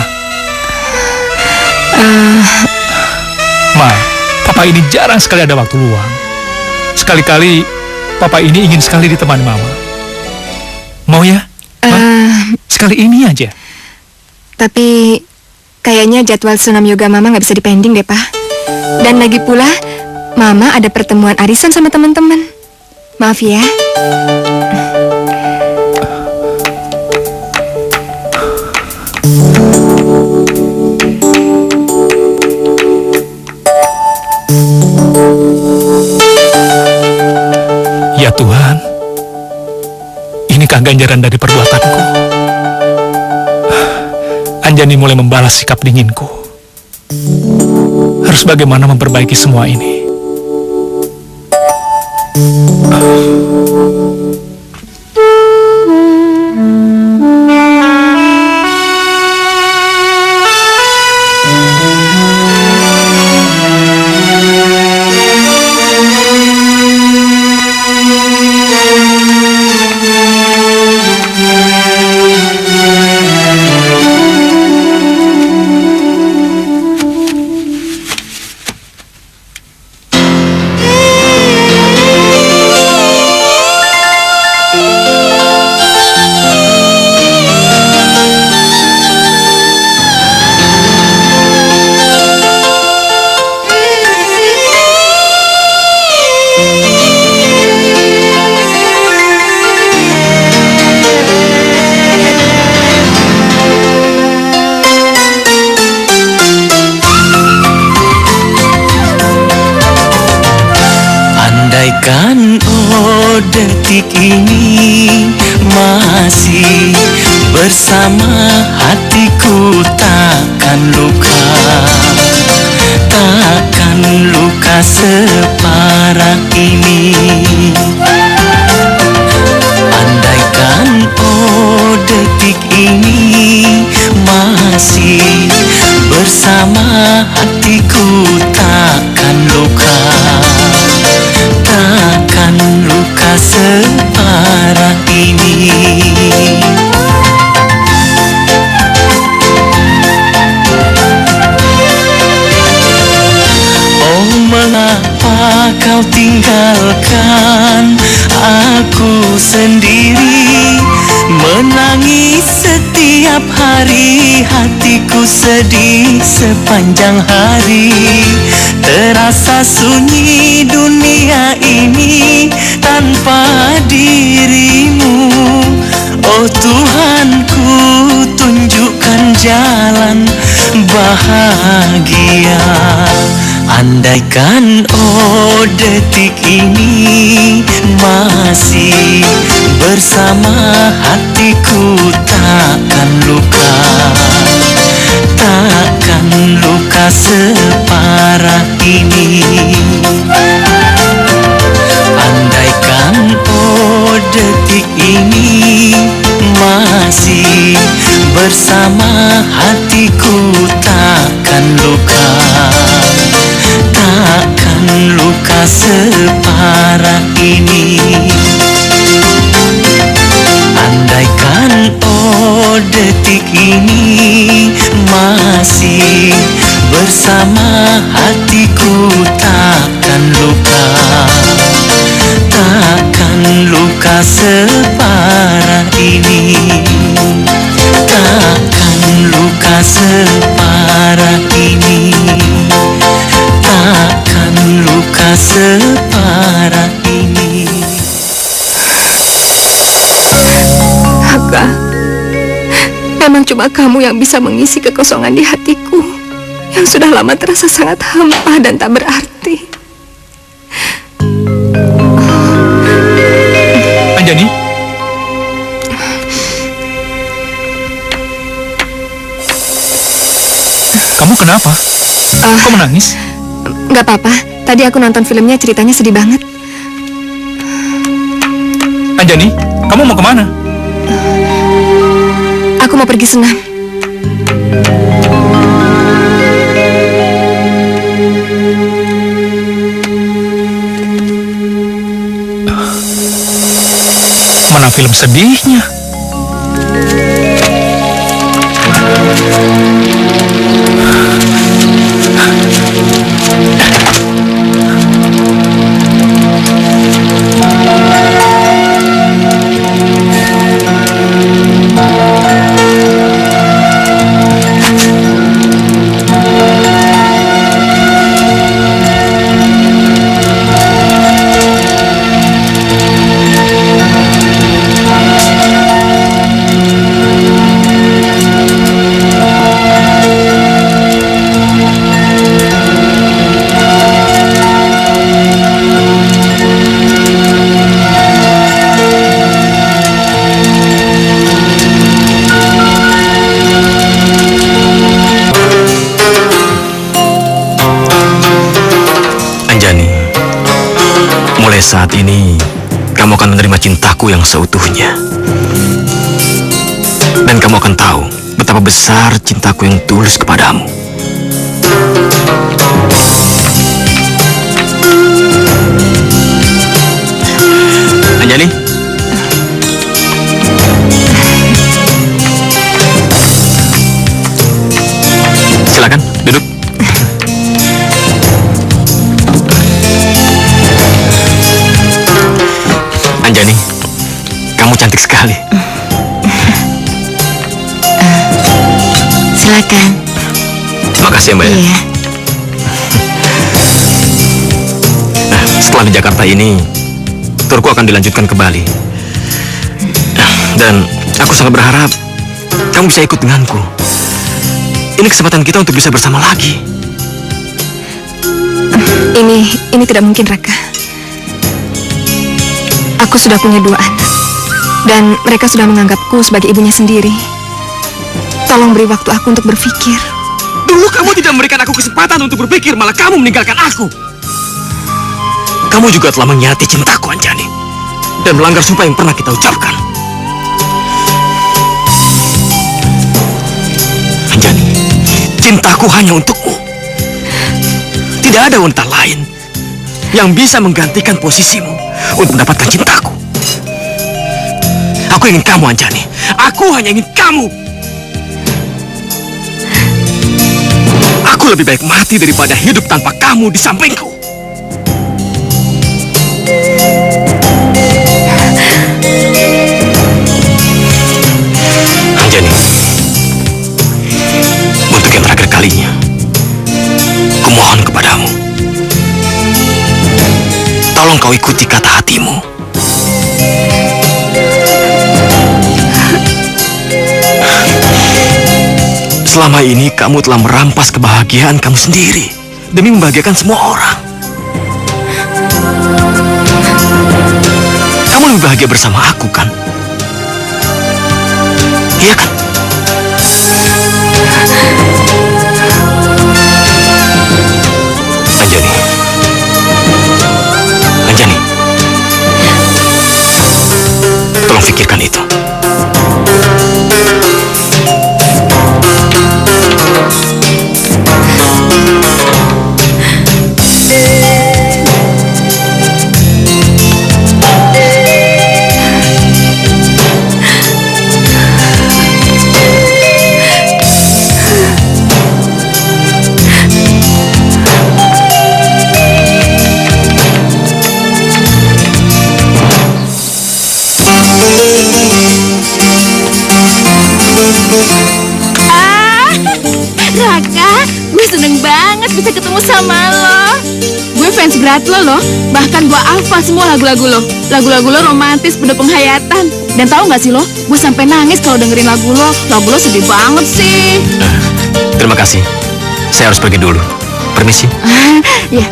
Ma, Papa ini jarang sekali ada waktu luang. Sekali-kali Papa ini ingin sekali ditemani Mama. Mau ya? Sekali ini aja. Tapi kayaknya jadwal senam yoga Mama nggak bisa dipending deh, Pak. Dan lagi pula, Mama ada pertemuan arisan sama teman-teman. Maaf ya. Ya Tuhan, inikah ganjaran dari perbuatanku? Anjani mulai membalas sikap dinginku. Harus bagaimana memperbaiki semua ini? Andaikan detik ini masih bersama hatiku, takkan luka separah ini. Andaikan detik ini masih bersama hatiku, takkan luka separah ini. Oh, mengapa kau tinggalkan aku sendiri, menangis setiap hari, hatiku sedih sepanjang hari. Terasa sunyi dunia ini tanpa dirimu. Oh Tuhanku, tunjukkan jalan bahagia. Andaikan detik ini masih bersama hatiku, takkan luka separah ini. Andaikan detik ini masih bersama hatiku, takkan luka separah ini. Andaikan detik ini masih bersama hatiku, takkan luka separah ini. Takkan luka separah ini. Takkan luka separah ini. Haka, memang cuma kamu yang bisa mengisi kekosongan di hatiku yang sudah lama terasa sangat hampa dan tak berarti. Anjani? Kamu kenapa? Kok menangis? Gak apa-apa, tadi aku nonton filmnya, ceritanya sedih banget. Anjani, kamu mau kemana? Aku mau pergi senam. Mana film sedihnya? mulai saat ini, kamu akan menerima cintaku yang seutuhnya. Dan kamu akan tahu betapa besar cintaku yang tulus kepadamu. Anjani? Silakan, duduk. Anjani, kamu cantik sekali. Silakan. Makasih ya, Mbak. Iya. Nah, setelah di Jakarta ini, turku akan dilanjutkan ke Bali. Dan aku sangat berharap kamu bisa ikut denganku. Ini kesempatan kita untuk bisa bersama lagi. Ini tidak mungkin, Raka. Aku sudah punya 2 anak. Dan mereka sudah menganggapku sebagai ibunya sendiri. Tolong beri waktu aku untuk berpikir. Dulu kamu tidak memberikan aku kesempatan untuk berpikir, malah kamu meninggalkan aku. Kamu juga telah mengkhianati cintaku, Anjani. Dan melanggar sumpah yang pernah kita ucapkan. Anjani, cintaku hanya untukmu. Tidak ada wanita lain yang bisa menggantikan posisimu untuk mendapatkan cintaku. Aku ingin kamu, Anjani. Aku hanya ingin kamu. Aku lebih baik mati daripada hidup tanpa kamu di sampingku. Anjani, untuk yang terakhir kalinya, kumohon kepadamu, tolong kau ikuti kata hatimu. Selama ini kamu telah merampas kebahagiaan kamu sendiri demi membahagiakan semua orang. Kamu lebih bahagia bersama aku, kan? Iya kan? Anjani. Anjani. Tolong pikirkan itu. Raka, gue seneng banget bisa ketemu sama lo. Gue fans berat lo loh. Bahkan gue hafal semua lagu-lagu lo. Lagu-lagu lo romantis, penuh penghayatan. Dan tahu nggak sih lo, gue sampai nangis kalau dengerin lagu lo. Lagu lo sedih banget sih. Terima kasih. Saya harus pergi dulu. Permisi. Ya.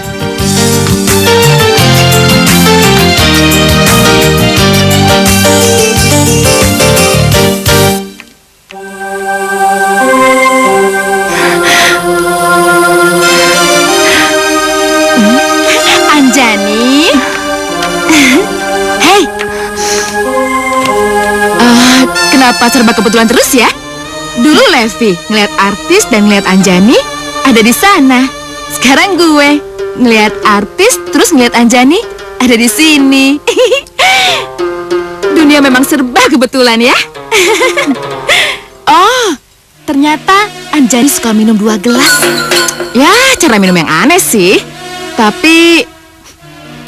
Anjani. Hei. Kenapa serba kebetulan terus ya? Dulu Levi ngeliat artis dan ngeliat Anjani ada di sana. Sekarang gue ngeliat artis terus ngeliat Anjani ada di sini. Dunia memang serba kebetulan ya. Oh, ternyata Anjani suka minum 2 gelas. Ya, cara minum yang aneh sih. Tapi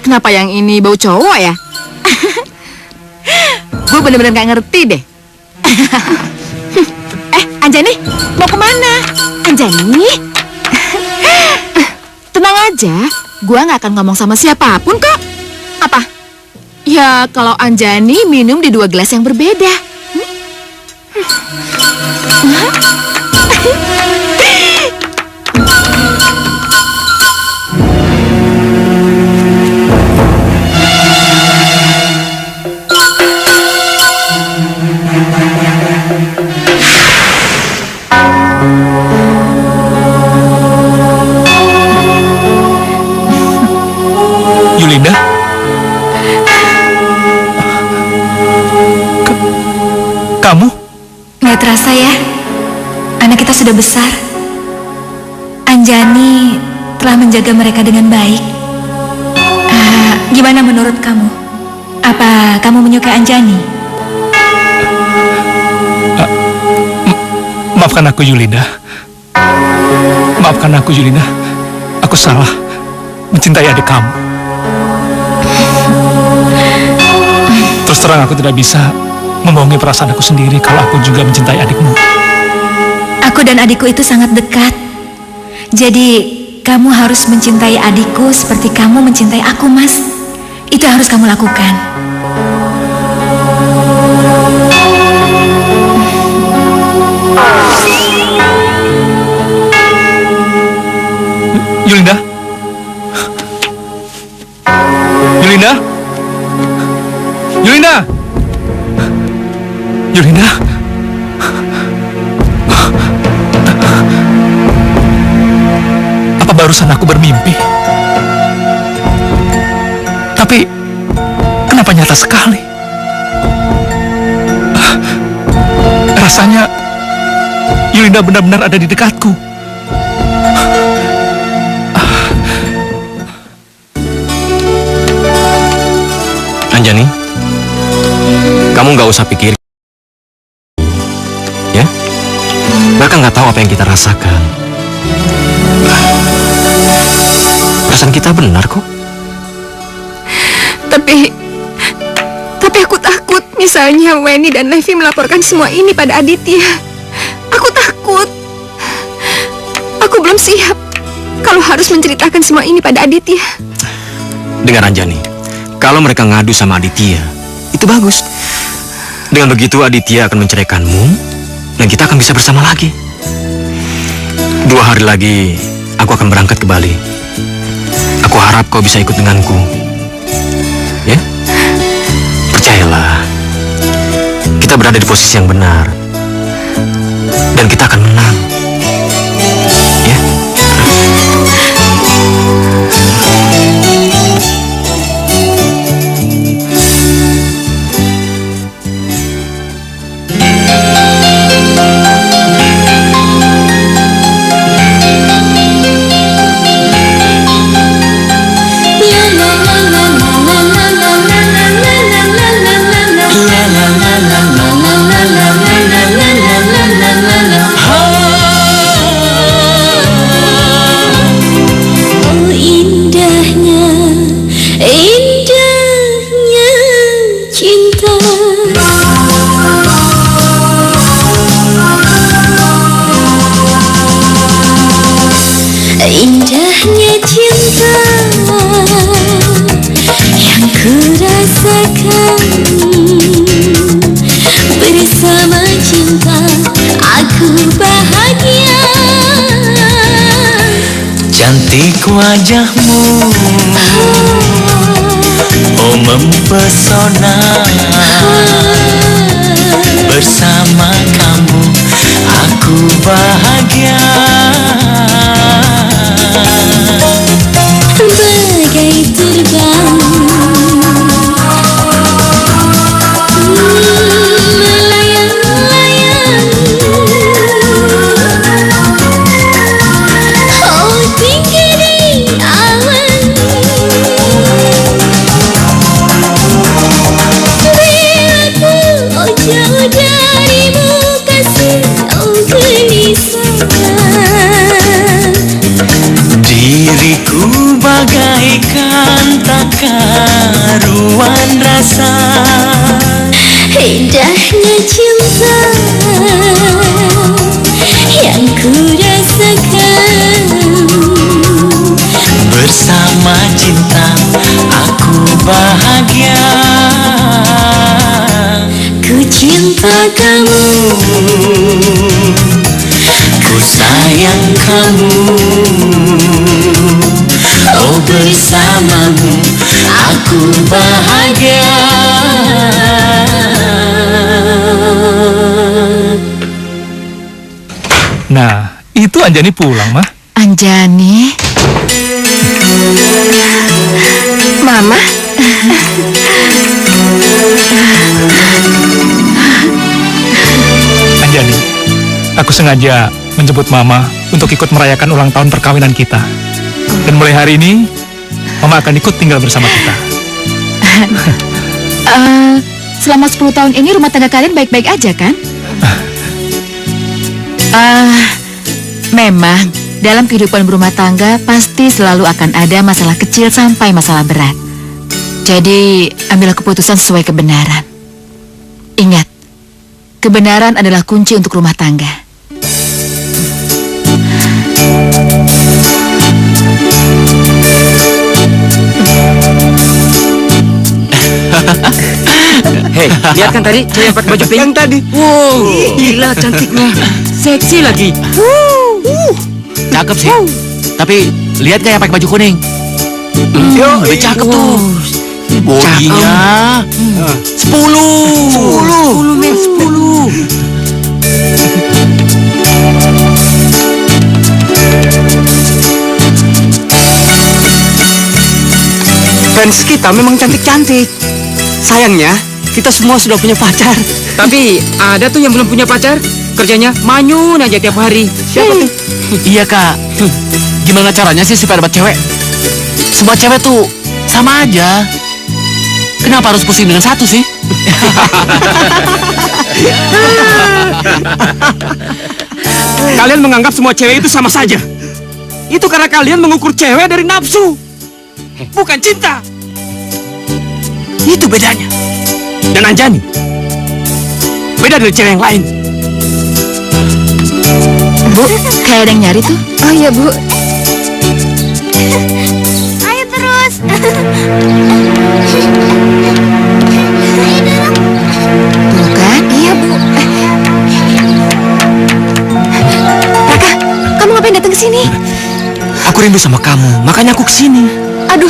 kenapa yang ini bau cowok ya? Gue bener-bener gak ngerti deh. Anjani, mau kemana? Anjani? Tenang aja, gue gak akan ngomong sama siapapun kok. Apa? Ya, kalau Anjani minum di 2 gelas yang berbeda. Yulinda, Kamu? Nggak terasa ya, anak kita sudah besar. Anjani telah menjaga mereka dengan baik. Gimana menurut kamu? Apa kamu menyukai Anjani? Maafkan aku, Yulinda. Maafkan aku, Yulinda. Aku salah mencintai adik kamu. Terus terang aku tidak bisa membohongi perasaan aku sendiri kalau aku juga mencintai adikmu. Aku dan adikku itu sangat dekat. Jadi kamu harus mencintai adikku seperti kamu mencintai aku, Mas. Itu yang harus kamu lakukan. Yulinda? Yulinda? Yulinda? Yulinda? Apa barusan aku bermimpi? Tapi kenapa nyata sekali? Rasanya Yulinda benar-benar ada di dekatku. Anjani, kamu nggak usah pikir, ya? Mereka nggak tahu apa yang kita rasakan. Perasaan kita benar kok. Tapi aku takut misalnya Weni dan Levi melaporkan semua ini pada Aditya. Aku takut. Aku belum siap kalau harus menceritakan semua ini pada Aditya. Dengar Anjani, kalau mereka ngadu sama Aditya, itu bagus. Dengan begitu Aditya akan menceraikanmu dan kita akan bisa bersama lagi. 2 hari lagi aku akan berangkat ke Bali. Aku harap kau bisa ikut denganku. Ya? Percayalah, kita berada di posisi yang benar dan kita akan menang. Ya? Indahnya cinta yang kurasakan bersama cinta, aku bahagia. Cantik wajahmu, oh mempesona. Bersama kamu aku bahagia. Bagai terbang melayang-layang, oh tinggi di awan. Bila ku jauh darimu kasih, oh gelisahkan. Diriku bagaikan tak karuan rasa. Indahnya cinta yang ku rasakan. Bersama cinta aku bahagia. Ku cinta kamu, Ku sayang kamu. Oh bersamamu aku bahagia. Nah, itu Anjani pulang, Mah. Anjani. Mama. Aku sengaja menjemput Mama untuk ikut merayakan ulang tahun perkawinan kita. Dan mulai hari ini, Mama akan ikut tinggal bersama kita. Selama 10 tahun ini rumah tangga kalian baik-baik aja kan? Memang dalam kehidupan berumah tangga pasti selalu akan ada masalah kecil sampai masalah berat. Jadi ambillah keputusan sesuai kebenaran. Ingat, kebenaran adalah kunci untuk rumah tangga. Hei, lihat kan tadi cewek yang pakai baju pink? Yang tadi. Wow, gila cantiknya. Seksi lagi. Cakep sih. Tapi lihat gak yang pakai baju kuning? Lebih cakep tuh. Bodinya 10. 10 men, 10. Fans kita memang cantik-cantik. Sayangnya, kita semua sudah punya pacar. Tapi ada tuh yang belum punya pacar, kerjanya manyun aja tiap hari. Siapa tuh? Iya kak. Gimana caranya sih supaya dapat cewek? Semua cewek tuh sama aja. Kenapa harus pusing dengan satu sih? Kalian menganggap semua cewek itu sama saja. Itu karena kalian mengukur cewek dari nafsu, bukan cinta. Itu bedanya. Dan Anjani beda dari cewek yang lain. Bu, kayak ada yang nyari tuh. Oh iya, Bu. Ayo terus. Tuh kan? Iya, Bu. Raka, kamu ngapain datang ke sini? Aku rindu sama kamu, makanya aku kesini. Aduh,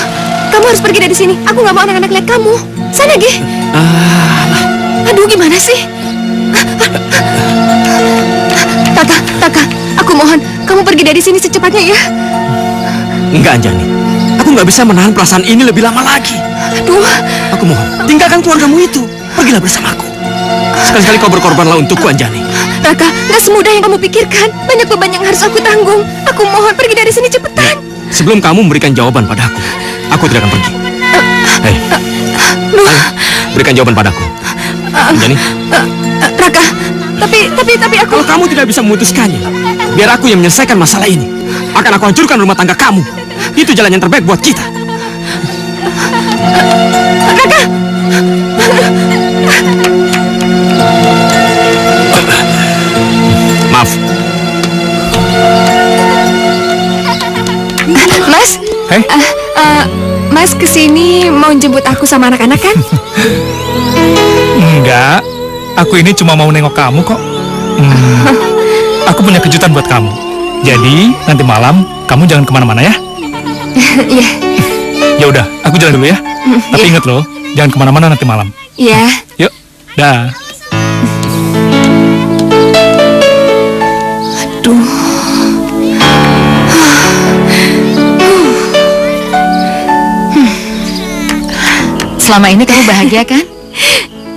kamu harus pergi dari sini. Aku nggak mau anak-anak lihat kamu. Sana, Gi. Aduh, gimana sih? Taka, aku mohon, kamu pergi dari sini secepatnya ya. Enggak, Anjani. Aku nggak bisa menahan perasaan ini lebih lama lagi. Aduh, Aku mohon, tinggalkan keluargamu itu. Pergilah bersamaku. Sekali-sekali kau berkorbanlah untukku, Anjani. Raka, nggak semudah yang kamu pikirkan. Banyak beban yang harus aku tanggung. Aku mohon pergi dari sini cepetan. Sebelum kamu memberikan jawaban padaku, aku tidak akan pergi. Hei, ayo, berikan jawaban padaku. Anjani, Raka, tapi aku... kalau kamu tidak bisa memutuskannya, biar aku yang menyelesaikan masalah ini. Akan aku hancurkan rumah tangga kamu. Itu jalan yang terbaik buat kita. Raka! Maaf. Mas? Hei? Mas kesini mau jemput aku sama anak-anak kan? Enggak, aku ini cuma mau nengok kamu kok. Aku punya kejutan buat kamu. Jadi nanti malam kamu jangan kemana-mana ya. Iya. Ya udah, aku jalan dulu ya. Tapi ingat loh, jangan kemana-mana nanti malam. Iya. Yuk, dah. Aduh. Selama ini kamu bahagia kan?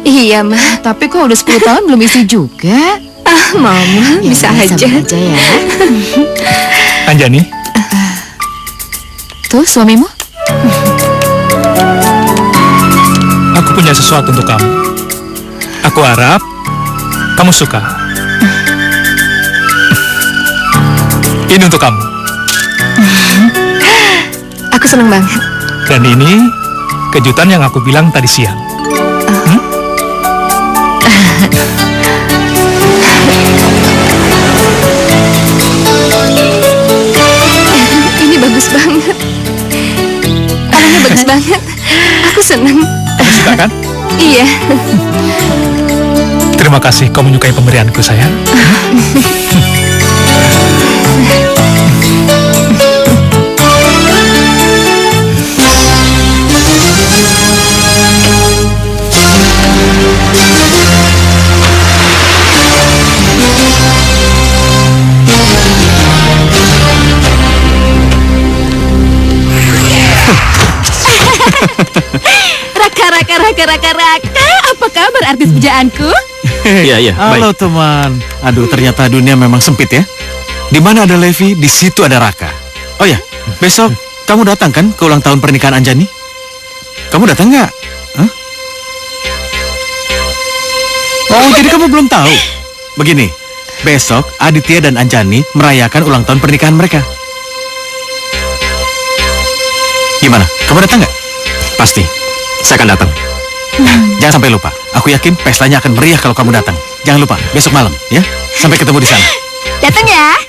Iya, Ma. Tapi kok udah 10 tahun belum isi juga? Mama, Ya, bisa udah, aja. sabar aja ya. Anjani, Tuh suamimu? aku punya sesuatu untuk kamu. Aku harap kamu suka. Ini untuk kamu. Aku seneng banget. Dan ini kejutan yang aku bilang tadi siang. Ini bagus banget. Orangnya bagus banget. Aku seneng. Kamu suka kan? Iya. Terima kasih kau menyukai pemberianku, sayang. Raka, apa kabar artis pujaanku? Iya, iya, Halo teman. Aduh, ternyata dunia memang sempit ya. Di mana ada Levi, di situ ada Raka. Oh ya, besok kamu datang kan ke ulang tahun pernikahan Anjani? Kamu datang nggak? Hah? Oh, jadi kamu belum tahu? Begini, besok Aditya dan Anjani merayakan ulang tahun pernikahan mereka. Gimana? Kamu datang nggak? Pasti. Saya akan datang. Jangan sampai lupa. Aku yakin pestanya akan meriah kalau kamu datang. Jangan lupa, besok malam, ya. Sampai ketemu di sana. Datang ya.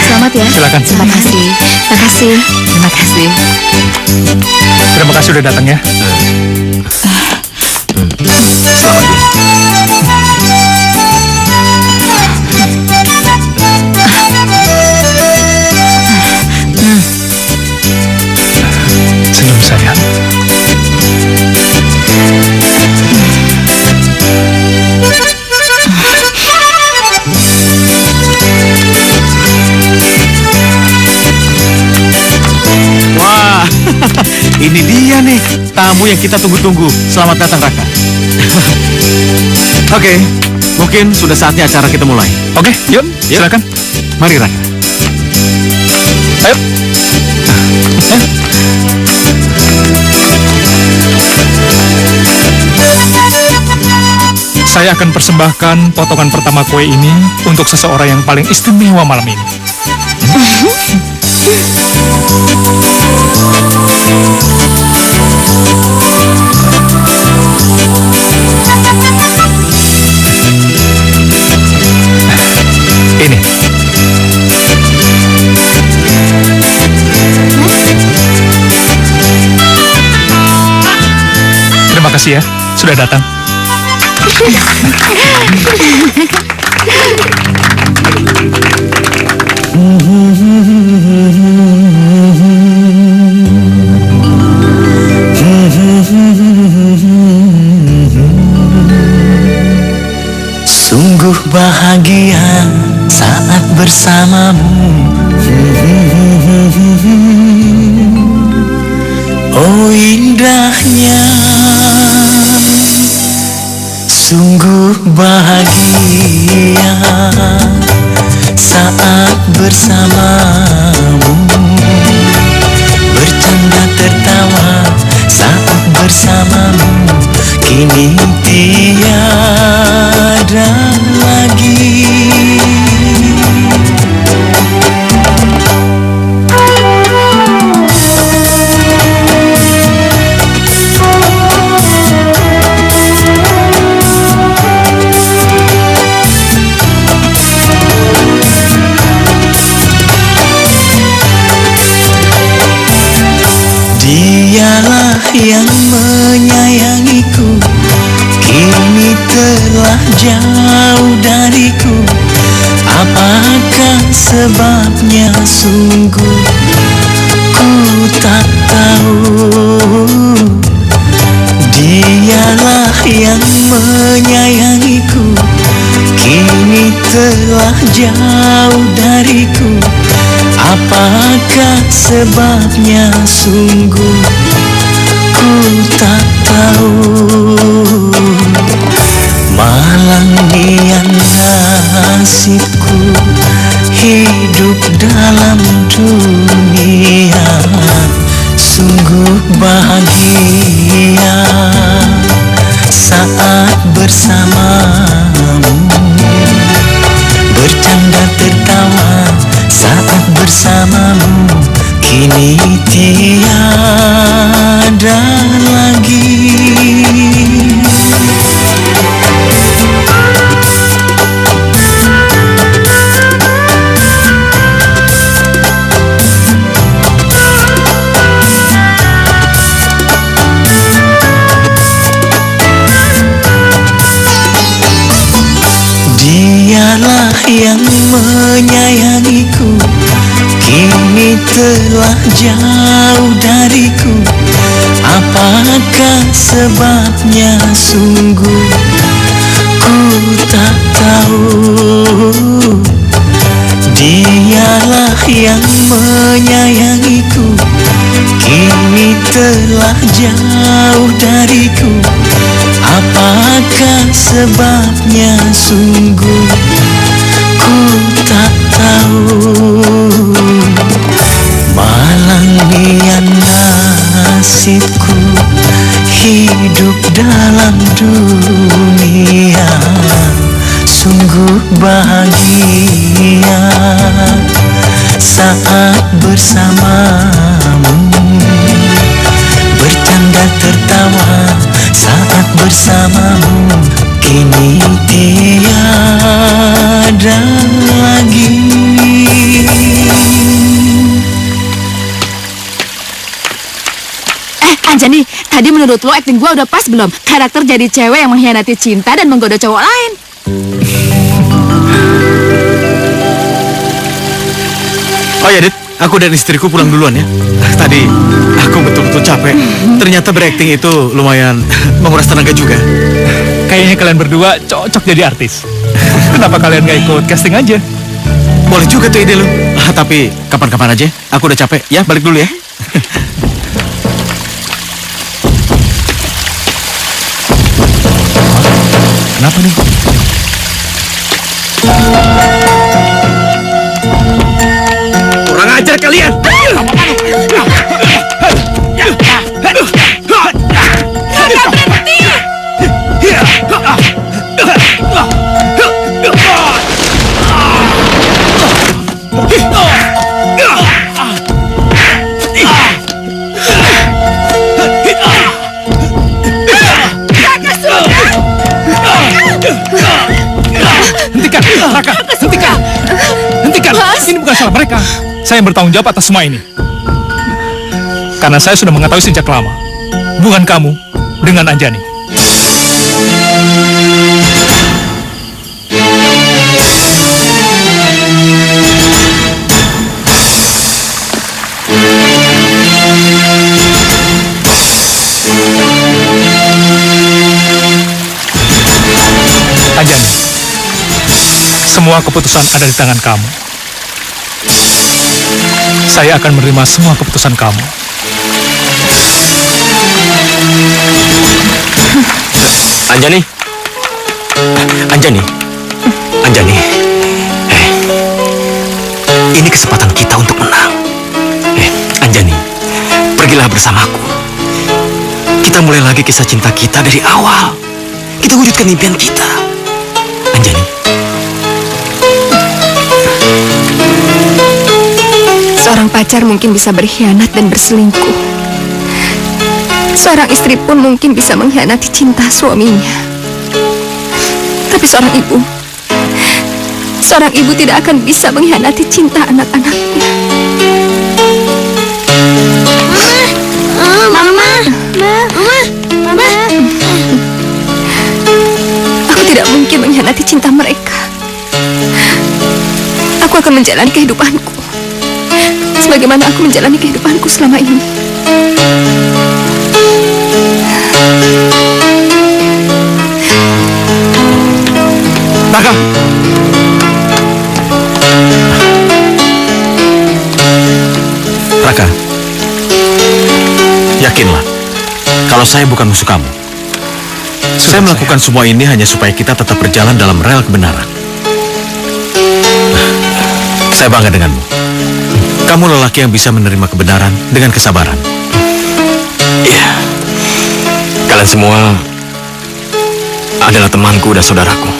Selamat ya. Silakan. Terima kasih. Terima kasih. Terima kasih. Terima kasih udah datang ya. Selamat ya. Senyum sayang. Wah, ini dia nih tamu yang kita tunggu-tunggu. Selamat datang Raka. Oke, mungkin sudah saatnya acara kita mulai. Oke, yuk, silakan. Mari Raka. Ayo. Saya akan persembahkan potongan pertama kue ini untuk seseorang yang paling istimewa malam ini. Ini. Terima kasih ya, sudah datang. Sungguh bahagia saat bersamamu. Oh indahnya, sungguh bahagia saat bersamamu. Bercanda tertawa saat bersamamu. Kini tiada lagi. Dialah yang menyayangiku, kini telah jauh dariku. Apakah sebabnya sungguh ku tak tahu. Dialah yang menyayangiku, kini telah jauh dariku. Apakah sebabnya sungguh ku tak tahu. Malang nian nasibku hidup dalam dunia. Sungguh bahagia saat bersamamu. Bercanda tertawa saat bersamamu. Kini tiada lagi. Dialah yang menyayangiku, kini telah jauh dariku. Apakah sebabnya sungguh ku tak tahu. Dia yang menyayangiku kini telah jauh dariku. Apakah sebabnya sungguh ku tak tahu. Malang nasibku hidup dalam dunia sungguh bahagia saat bersamamu, bercanda tertawa saat bersamamu. Kini tiada lagi. Anjani, tadi menurut lo acting gua udah pas belum? Karakter jadi cewek yang mengkhianati cinta dan menggoda cowok lain. Oh ya, Dit, aku dan istriku pulang duluan ya. Tadi aku betul-betul capek. Ternyata berakting itu lumayan menguras tenaga juga. Kayaknya kalian berdua cocok jadi artis. Kenapa kalian gak ikut casting aja? Boleh juga tuh ide lu. Tapi kapan-kapan aja. Aku udah capek. Ya, balik dulu ya. Kenapa nih? Kurang ajar kalian. Hentikan, Raka, hentikan. Hentikan, ini bukan salah mereka. Saya yang bertanggung jawab atas semua ini. Karena saya sudah mengetahui sejak lama hubungan kamu dengan Anjani. Anjani, semua keputusan ada di tangan kamu. Saya akan menerima semua keputusan kamu. Anjani. Anjani. Anjani. Ini kesempatan kita untuk menang. Anjani, pergilah bersamaku. Kita mulai lagi kisah cinta kita dari awal. Kita wujudkan impian kita. Anjani. Seorang pacar mungkin bisa berkhianat dan berselingkuh. Seorang istri pun mungkin bisa mengkhianati cinta suaminya. Tapi seorang ibu tidak akan bisa mengkhianati cinta anak-anaknya. Mama. Aku tidak mungkin mengkhianati cinta mereka. Aku akan menjalani kehidupanku sebagaimana aku menjalani kehidupanku selama ini. Raka. Raka. Yakinlah, kalau saya bukan musuh kamu. Saya melakukan semua ini hanya supaya kita tetap berjalan dalam rel kebenaran. Saya bangga denganmu. Kamu lelaki yang bisa menerima kebenaran dengan kesabaran. Iya. Kalian semua adalah temanku dan saudaraku.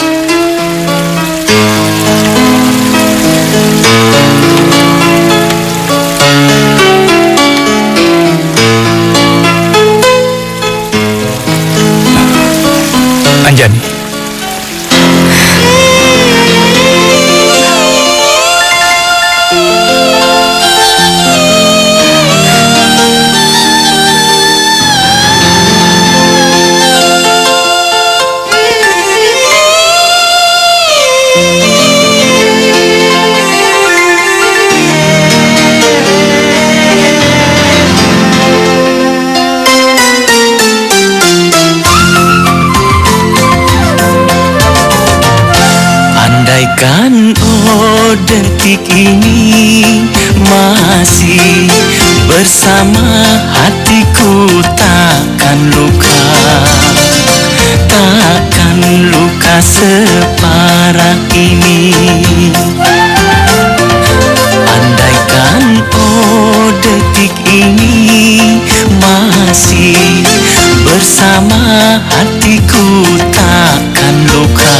Anjani, Andaikan oh detik ini masih bersama hatiku, takkan luka, takkan luka separah ini. Andaikan oh detik ini masih bersama hatiku, takkan luka,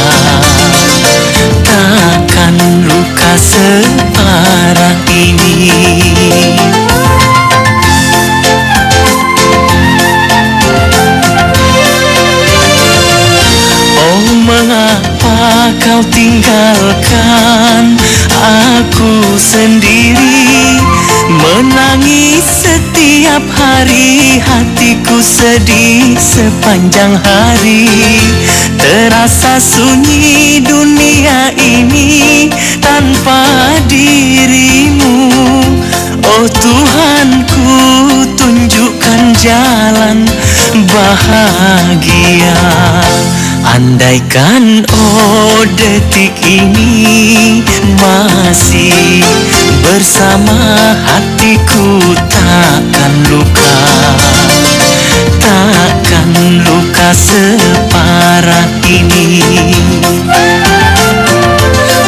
takkan luka separah ini. Oh, mengapa kau tinggalkan aku sendiri, menangis setiap hari, hatiku sedih sepanjang hari. Terasa sunyi dunia ini tanpa dirimu. Oh Tuhanku, tunjukkan jalan bahagia. Andaikan oh detik ini masih bersama hatiku, takkan luka, takkan luka separah ini.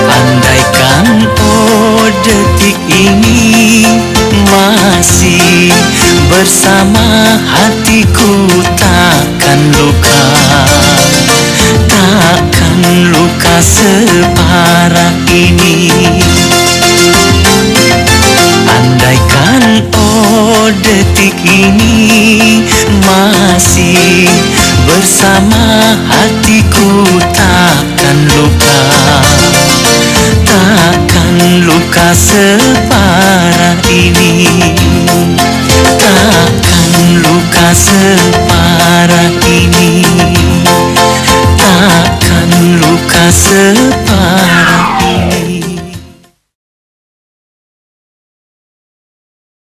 Andaikan oh detik ini masih bersama hatiku, takkan luka, takkan luka separah ini. Andaikan oh detik ini masih bersama hatiku, takkan luka, takkan luka separah ini. Takkan luka separah ini, takkan luka separah